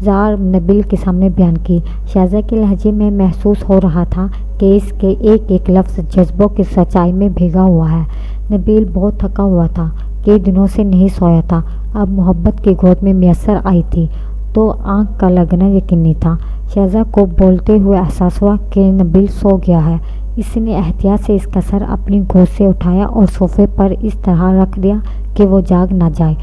زار نبیل کے سامنے بیان کی۔ شہزادہ کے لہجے میں محسوس ہو رہا تھا کہ اس کے ایک ایک لفظ جذبوں کی سچائی میں بھیگا ہوا ہے۔ نبیل بہت تھکا ہوا تھا، کئی دنوں سے نہیں سویا تھا۔ اب محبت کی گود میں میسر آئی تھی تو آنکھ کا لگنا یقینی تھا۔ شہزادہ کو بولتے ہوئے احساس ہوا کہ نبیل سو گیا ہے۔ اس نے احتیاط سے اس کا سر اپنی گود سے اٹھایا اور صوفے پر اس طرح رکھ دیا کہ وہ جاگ نہ جائے۔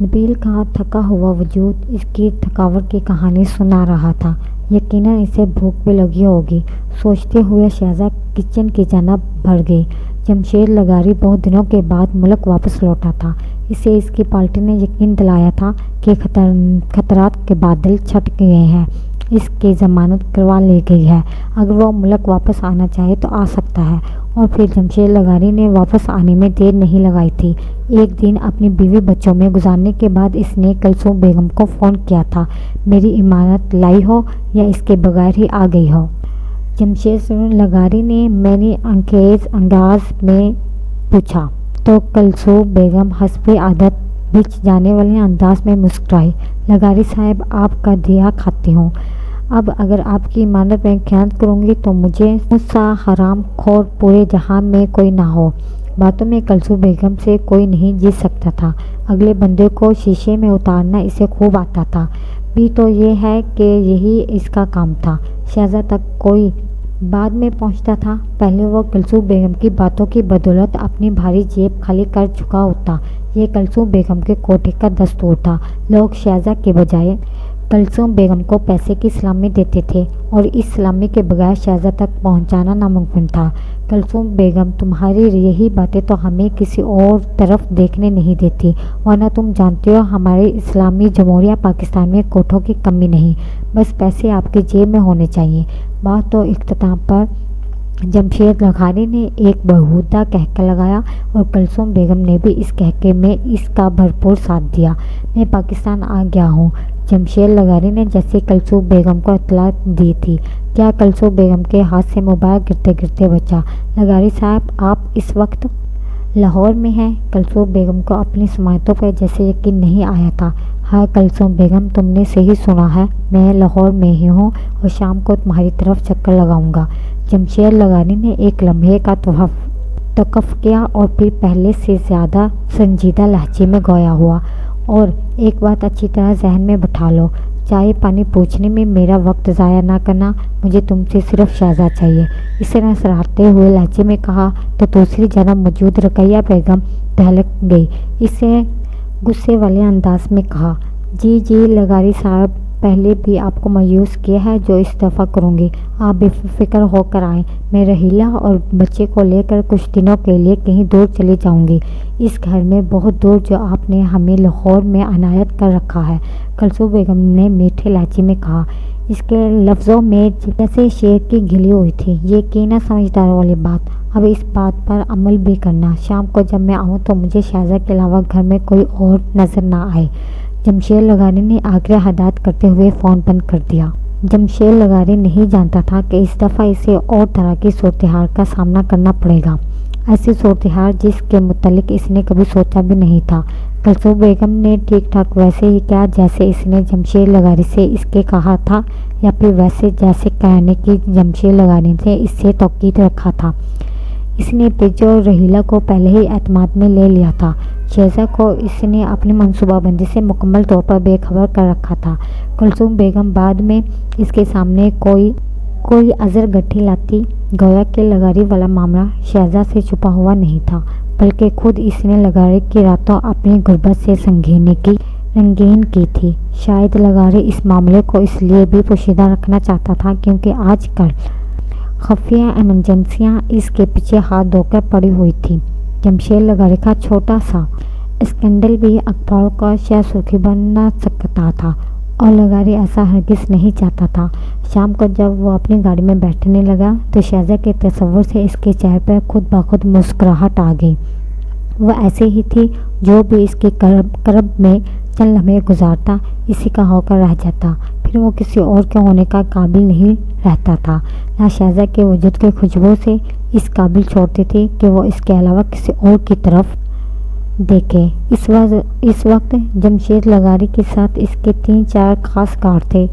نبیل کا تھکا ہوا وجود اس کی تھکاوٹ کی کہانی سنا رہا تھا۔ یقیناً اسے بھوک بھی لگی ہوگی۔ سوچتے ہوئے شہزادہ کچن کی جانب بڑھ گئی۔ جمشید لغاری بہت دنوں کے بعد ملک واپس لوٹا تھا۔ اسے اس کی پارٹی نے یقین دلایا تھا کہ خطرات کے بادل چھٹ گئے ہیں، اس کی ضمانت کروا لی گئی ہے۔ اگر وہ ملک واپس آنا چاہے تو آ سکتا ہے، اور پھر جمشید لغاری نے واپس آنے میں دیر نہیں لگائی تھی۔ ایک دن اپنی بیوی بچوں میں گزارنے کے بعد اس نے کلثوم بیگم کو فون کیا تھا، میری امانت لائی ہو یا اس کے بغیر ہی آ گئی ہو؟ جمشید لغاری نے میری انگیز انداز میں پوچھا تو کلثوم بیگم حسب عادت بچ جانے والے انداز میں مسکرائی۔ لغاری صاحب، آپ کا دیا کھاتی ہوں۔ اب اگر آپ کی امانت میں خیانت کروں گی تو مجھے سا حرام خور پورے جہاں میں کوئی نہ ہو۔ باتوں میں کلثوم بیگم سے کوئی نہیں جیت سکتا تھا۔ اگلے بندے کو شیشے میں اتارنا اسے خوب آتا تھا۔ بھی تو یہ ہے کہ یہی اس کا کام تھا۔ شہزادہ تک کوئی بعد میں پہنچتا تھا۔ پہلے وہ کلثوم بیگم کی باتوں کی بدولت اپنی بھاری جیب خالی کر چکا ہوتا۔ یہ کلثوم بیگم کے کوٹے کا دستور تھا۔ لوگ شہزادہ کے بجائے کلثوم بیگم کو پیسے کی سلامی دیتے تھے، اور اس سلامی کے بغیر شہزادہ تک پہنچانا ناممکن تھا۔ کلثوم بیگم، تمہاری یہی باتیں تو ہمیں کسی اور طرف دیکھنے نہیں دیتی، ورنہ تم جانتے ہو ہمارے اسلامی جمہوریہ پاکستان میں کوٹھوں کی کمی نہیں، بس پیسے آپ کی جیب میں ہونے چاہیے۔ بات تو اختتام پر جمشید لغاری نے ایک بہودہ کہکہ لگایا، اور کلثوم بیگم نے بھی اس کہکے میں اس کا بھرپور ساتھ دیا۔ میں پاکستان آ گیا ہوں، جمشید لغاری نے جیسے کلثوم بیگم کو اطلاع دی تھی۔ کیا کلثوم بیگم کے ہاتھ سے موبائل گرتے گرتے بچا۔ لغاری صاحب، آپ اس وقت لاہور میں ہیں؟ کلثوم بیگم کو اپنی سماعتوں پر جیسے یقین نہیں آیا تھا۔ ہاں کلثوم بیگم، تم نے صحیح سنا ہے، میں لاہور میں ہی ہوں اور شام کو تمہاری طرف چکر لگاؤں گا۔ جمشید لغاری نے ایک لمحے کا توقف کیا اور پھر پہلے سے زیادہ سنجیدہ لہجے میں گویا ہوا، اور ایک بات اچھی طرح ذہن میں بٹھا لو، چائے پانی پوچھنے میں میرا وقت ضائع نہ کرنا، مجھے تم سے صرف شہزاد چاہیے، اس نے سراہتے ہوئے لہجے میں کہا تو دوسری جانب موجود رقیہ بیگم دہلک گئی۔ اس نے غصے والے انداز میں کہا، جی جی لغاری صاحب، پہلے بھی آپ کو مایوس کیا ہے، جو اس دفعہ کروں گی۔ آپ بے فکر ہو کر آئیں، میں رحیلہ اور بچے کو لے کر کچھ دنوں کے لیے کہیں دور چلی جاؤں گی، اس گھر میں بہت دور جو آپ نے ہمیں لاہور میں عنایت کر رکھا ہے۔ کلثوم بیگم نے میٹھے لہجے میں کہا، اس کے لفظوں میں جیسے شیر کی گھلی ہوئی تھی۔ یقینا سمجھدار والی بات، اب اس بات پر عمل بھی کرنا، شام کو جب میں آؤں تو مجھے شہزاد کے علاوہ گھر میں کوئی اور نظر نہ آئے۔ جمشید لغاری نے آخری ہدایت کرتے ہوئے فون بند کر دیا۔ جمشید لغاری نہیں جانتا تھا کہ اس دفعہ اسے اور طرح کی صورتحال کا سامنا کرنا پڑے گا، ایسی صورتحال جس کے متعلق اس نے کبھی سوچا بھی نہیں تھا۔ کلثوم بیگم نے ٹھیک ٹھاک ویسے ہی کیا جیسے اس نے جمشید لغاری سے اس کے کہا تھا، یا پھر ویسے جیسے کہنے کی جمشید لغاری نے اس سے توقید رکھا تھا۔ اس نے پیجو اور رحیلہ کو پہلے ہی اعتماد میں لے لیا تھا۔ شہزاد کو اس نے اپنی منصوبہ بندی سے مکمل طور پر بے خبر کر رکھا تھا۔ کلثوم بیگم بعد میں اس کے سامنے کوئی عذر گٹھی لاتی، گویا کہ لغاری والا معاملہ شہزاد سے چھپا ہوا نہیں تھا، بلکہ خود اس نے لغاری کی راتوں اپنی غربت سے رنگین کی تھی۔ شاید لغاری اس معاملے کو اس لیے بھی پوشیدہ رکھنا چاہتا تھا کیونکہ آج کل خفیہ ایمرجنسیاں اس کے پیچھے ہاتھ دھو کر پڑی ہوئی تھیں۔ جمشید لغاری کا چھوٹا سا اسکینڈل بھی اخباروں کا شہ سرخی بننا سکتا تھا، اور لغاری ایسا ہرگز نہیں چاہتا تھا۔ شام کو جب وہ اپنی گاڑی میں بیٹھنے لگا تو شہزاد کے تصور سے اس کے چہرے پر خود بخود مسکراہٹ آ گئی۔ وہ ایسے ہی تھی، جو بھی اس کے قرب میں چند لمحے گزارتا اسی کا ہو کر رہ جاتا، پھر وہ کسی اور کے ہونے کا قابل نہیں رہتا تھا، نہ شہزاد کے وجود کی خوشبو سے اس قابل چھوڑتی تھی کہ وہ اس کے علاوہ کسی اور کی طرف دیکھے۔ اس وقت جمشید لغاری کے ساتھ اس کے 3-4 خاص گارڈ تھے۔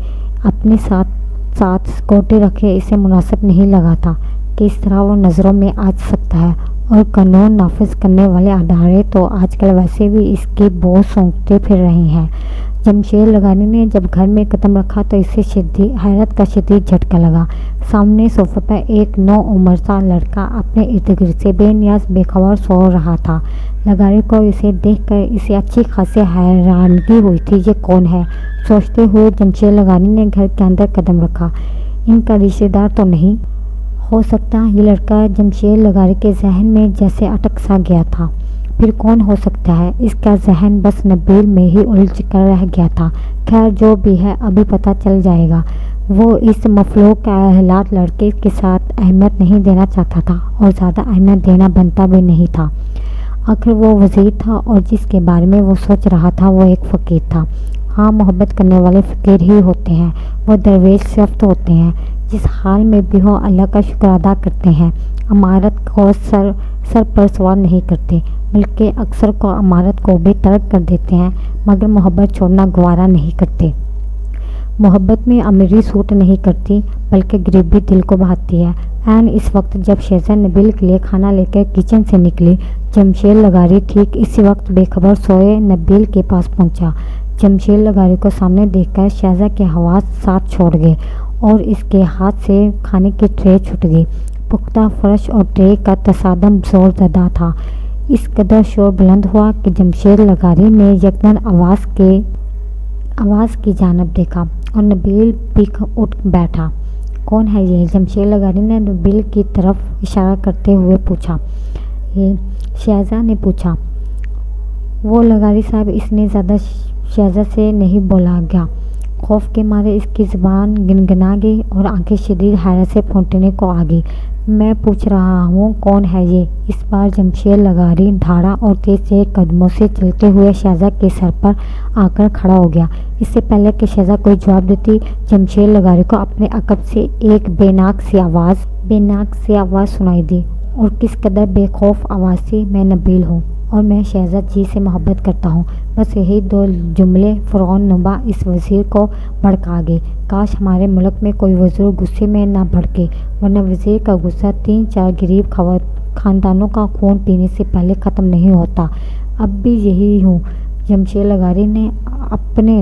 اپنے ساتھ سیکورٹی رکھے اسے مناسب نہیں لگا تھا کہ اس طرح وہ نظروں میں آ سکتا ہے، اور قانون نافذ کرنے والے ادارے تو آج کل ویسے بھی اس کی بو سونگھتے پھر رہے ہیں۔ جمشید لغاری نے جب گھر میں قدم رکھا تو اسے حیرت کا شدید جھٹکا لگا۔ سامنے صوفے پر ایک نوعمر سا لڑکا اپنے ارد گرد سے بے نیاز بے خبر سو رہا تھا۔ لغاری کو اسے دیکھ کر اسے اچھی خاصی حیرانگی ہوئی تھی، یہ کون ہے؟ سوچتے ہوئے جمشید لغاری نے گھر کے اندر قدم رکھا۔ ان کا رشتہ دار تو نہیں ہو سکتا یہ لڑکا؟ جمشید لغاری کے ذہن میں جیسے اٹک سا گیا تھا۔ پھر کون ہو سکتا ہے؟ اس کا ذہن بس نبیل میں ہی الجھ کر رہ گیا تھا۔ خیر جو بھی ہے ابھی پتہ چل جائے گا۔ وہ اس مفلوک کائنات لڑکے کے ساتھ اہمیت نہیں دینا چاہتا تھا، اور زیادہ اہمیت دینا بنتا بھی نہیں تھا۔ آخر وہ وزیر تھا، اور جس کے بارے میں وہ سوچ رہا تھا وہ ایک فقیر تھا۔ ہاں، محبت کرنے والے فقیر ہی ہوتے ہیں، وہ درویش صفت ہوتے ہیں، جس حال میں بھی ہو اللہ کا شکر ادا کرتے ہیں، امارت کو سر پر سوار نہیں کرتے، بلکہ اکثر کو امارت کو بھی ترک کر دیتے ہیں، مگر محبت چھوڑنا گوارا نہیں کرتے۔ محبت میں امیری سوٹ نہیں کرتی، بلکہ غریبی دل کو بھاتی ہے۔ عین اس وقت جب شہزاد نبیل کے لیے کھانا لے کر کچن سے نکلی، جمشید لغاری ٹھیک اسی وقت بے خبر سوئے نبیل کے پاس پہنچا۔ جمشید لغاری کو سامنے دیکھ کر شہزاد کے حواس ساتھ چھوڑ گئے، اور اس کے ہاتھ سے کھانے کی ٹرے چھوٹ گئی۔ پختہ فرش اور ٹرے کا تصادم زور زدہ تھا۔ اس قدر شور بلند ہوا کہ جمشید لغاری نے یکدم آواز کی جانب دیکھا، اور نبیل بھی اٹھ بیٹھا۔ کون ہے یہ؟ جمشید لغاری نے نبیل کی طرف اشارہ کرتے ہوئے پوچھا۔ شہزاد نے پوچھا۔ وہ لغاری صاحب، اس نے زیادہ شہزاد سے نہیں بولا گیا۔ خوف کے مارے اس کی زبان گنگنا گئی اور آنکھیں شدید حیرت سے پھوٹنے کو آ گئی۔ میں پوچھ رہا ہوں کون ہے یہ؟ اس بار جمشید لغاری دھاڑا اور تیز قدموں سے چلتے ہوئے شہزاد کے سر پر آ کر کھڑا ہو گیا۔ اس سے پہلے کہ شہزاد کوئی جواب دیتی، جمشید لغاری کو اپنے عقب سے ایک بے ناک سی آواز سنائی دی، اور کس قدر بے خوف آواز تھی۔ میں نبیل ہوں، اور میں شہزاد جی سے محبت کرتا ہوں۔ بس یہی 2 جملے فرعون نما اس وزیر کو بھڑکا گئے۔ کاش ہمارے ملک میں کوئی وزیر غصے میں نہ بھڑکے، ورنہ وزیر کا غصہ 3-4 غریب خاندانوں کا خون پینے سے پہلے ختم نہیں ہوتا۔ اب بھی یہی ہوں۔ جمشید لغاری نے اپنے